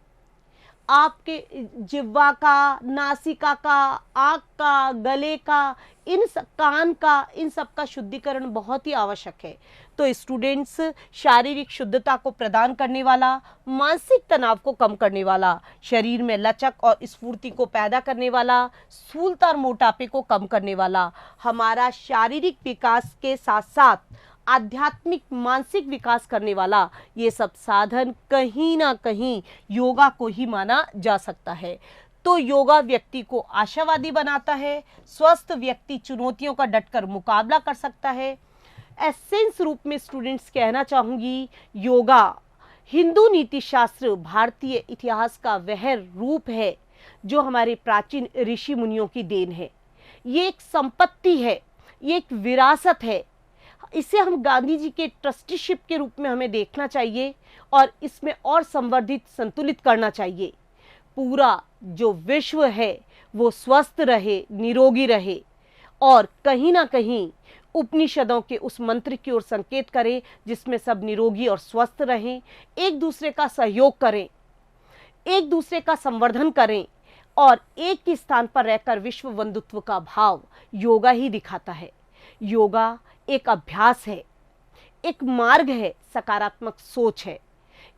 Speaker 1: आपके जिह्वा का, नासिका का, आँख का, गले का, कान का, इन सब का शुद्धिकरण बहुत ही आवश्यक है। तो स्टूडेंट्स, शारीरिक शुद्धता को प्रदान करने वाला, मानसिक तनाव को कम करने वाला, शरीर में लचक और स्फूर्ति को पैदा करने वाला, स्थूलता और मोटापे को कम करने वाला, हमारा शारीरिक विकास के साथ साथ आध्यात्मिक मानसिक विकास करने वाला, ये सब साधन कहीं ना कहीं योगा को ही माना जा सकता है। तो योगा व्यक्ति को आशावादी बनाता है, स्वस्थ व्यक्ति चुनौतियों का डटकर मुकाबला कर सकता है। एसेंस रूप में स्टूडेंट्स कहना चाहूँगी, योगा हिंदू नीति शास्त्र, भारतीय इतिहास का वह रूप है जो हमारे प्राचीन ऋषि मुनियों की देन है। ये एक संपत्ति है, ये एक विरासत है। इसे हम गांधी जी के ट्रस्टीशिप के रूप में हमें देखना चाहिए और इसमें और संवर्धित, संतुलित करना चाहिए। पूरा जो विश्व है वो स्वस्थ रहे, निरोगी रहे और कहीं ना कहीं उपनिषदों के उस मंत्र की ओर संकेत करें जिसमें सब निरोगी और स्वस्थ रहें, एक दूसरे का सहयोग करें, एक दूसरे का संवर्धन करें और एक ही स्थान पर रहकर विश्व बंधुत्व का भाव योगा ही दिखाता है। योगा एक अभ्यास है, एक मार्ग है, सकारात्मक सोच है।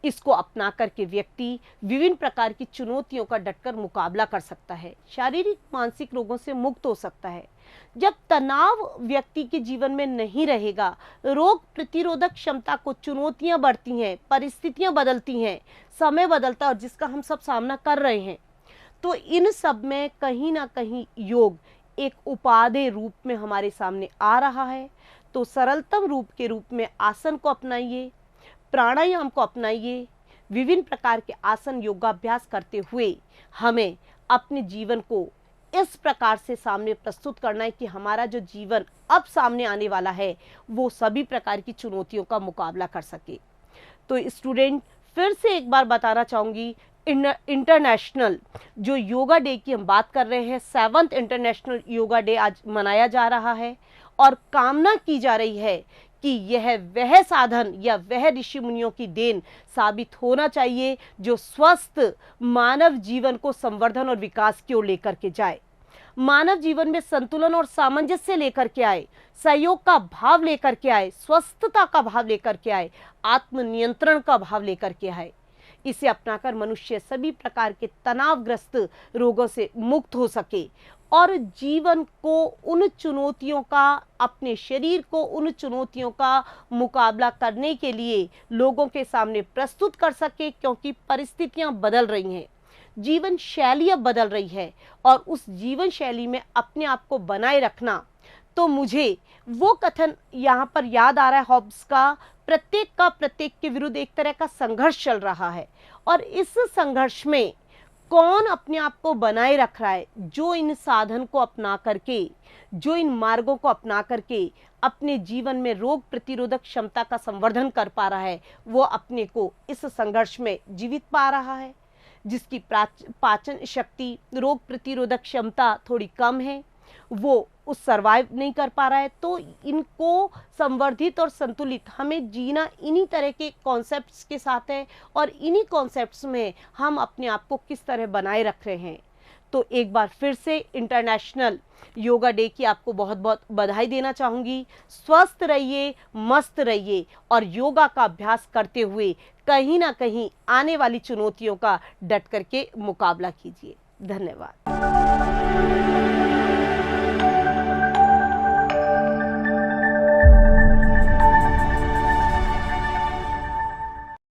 Speaker 1: इसको अपना करके व्यक्ति विभिन्न प्रकार की चुनौतियों का डटकर मुकाबला कर सकता है, शारीरिक मानसिक रोगों से मुक्त हो सकता है। जब तनाव व्यक्ति के जीवन में नहीं रहेगा, रोग प्रतिरोधक क्षमता को चुनौतियां बढ़ती हैं, परिस्थितियां बदलती हैं, समय बदलता है और जिसका हम सब सामना कर रहे हैं, तो इन सब में कहीं ना कहीं योग एक उपादेय रूप में हमारे सामने आ रहा है। तो सरलतम रूप के रूप में आसन को अपनाइए, प्राणायाम को अपनाइए। विभिन्न प्रकार के आसन योगाभ्यास करते हुए हमें अपने जीवन को इस प्रकार से सामने प्रस्तुत करना है कि हमारा जो जीवन अब सामने आने वाला है वो सभी प्रकार की चुनौतियों का मुकाबला कर सके। तो स्टूडेंट, फिर से एक बार बताना चाहूँगी, इंटरनेशनल जो योगा डे की हम बात कर रहे हैं, 7वां इंटरनेशनल योगा डे आज मनाया जा रहा है और कामना की जा रही है कि यह वह साधन या वह ऋषि मुनियों की देन साबित होना चाहिए जो स्वस्थ मानव जीवन को संवर्धन और विकास की ओर लेकर के जाए, मानव जीवन में संतुलन और सामंजस्य लेकर के आए, सहयोग का भाव लेकर के आए, स्वस्थता का भाव लेकर के आए, आत्मनियंत्रण का भाव लेकर के आए। इसे अपनाकर मनुष्य सभी प्रकार के तनावग्रस्त रोगों से मुक्त हो सके और जीवन को उन चुनौतियों का, अपने शरीर को उन चुनौतियों का मुकाबला करने के लिए लोगों के सामने प्रस्तुत कर सके, क्योंकि परिस्थितियां बदल रही हैं, जीवन शैली अब बदल रही है और उस जीवन शैली में अपने आप को बनाए रखना। तो मुझे वो कथन यहाँ पर याद आ रहा है हॉब्स का प्रत्येक के विरुद्ध एक तरह का संघर्ष चल रहा है और इस संघर्ष में कौन अपने आप को बनाए रख रहा है, जो इन साधन को अपना करके, जो इन मार्गों को अपना करके अपने जीवन में रोग प्रतिरोधक क्षमता का संवर्धन कर पा रहा है, वो अपने को इस संघर्ष में जीवित पा रहा है। जिसकी पाचन शक्ति, रोग प्रतिरोधक क्षमता थोड़ी कम है, वो उस सर्वाइव नहीं कर पा रहा है। तो इनको संवर्धित और संतुलित हमें जीना इन्हीं तरह के कॉन्सेप्ट्स के साथ है और इन्हीं कॉन्सेप्ट्स में हम अपने आप को किस तरह बनाए रख रहे हैं। तो एक बार फिर से इंटरनेशनल योगा डे की आपको बहुत बहुत बधाई देना चाहूँगी। स्वस्थ रहिए, मस्त रहिए और योगा का अभ्यास करते हुए कहीं ना कहीं आने वाली चुनौतियों का डट करके मुकाबला कीजिए। धन्यवाद।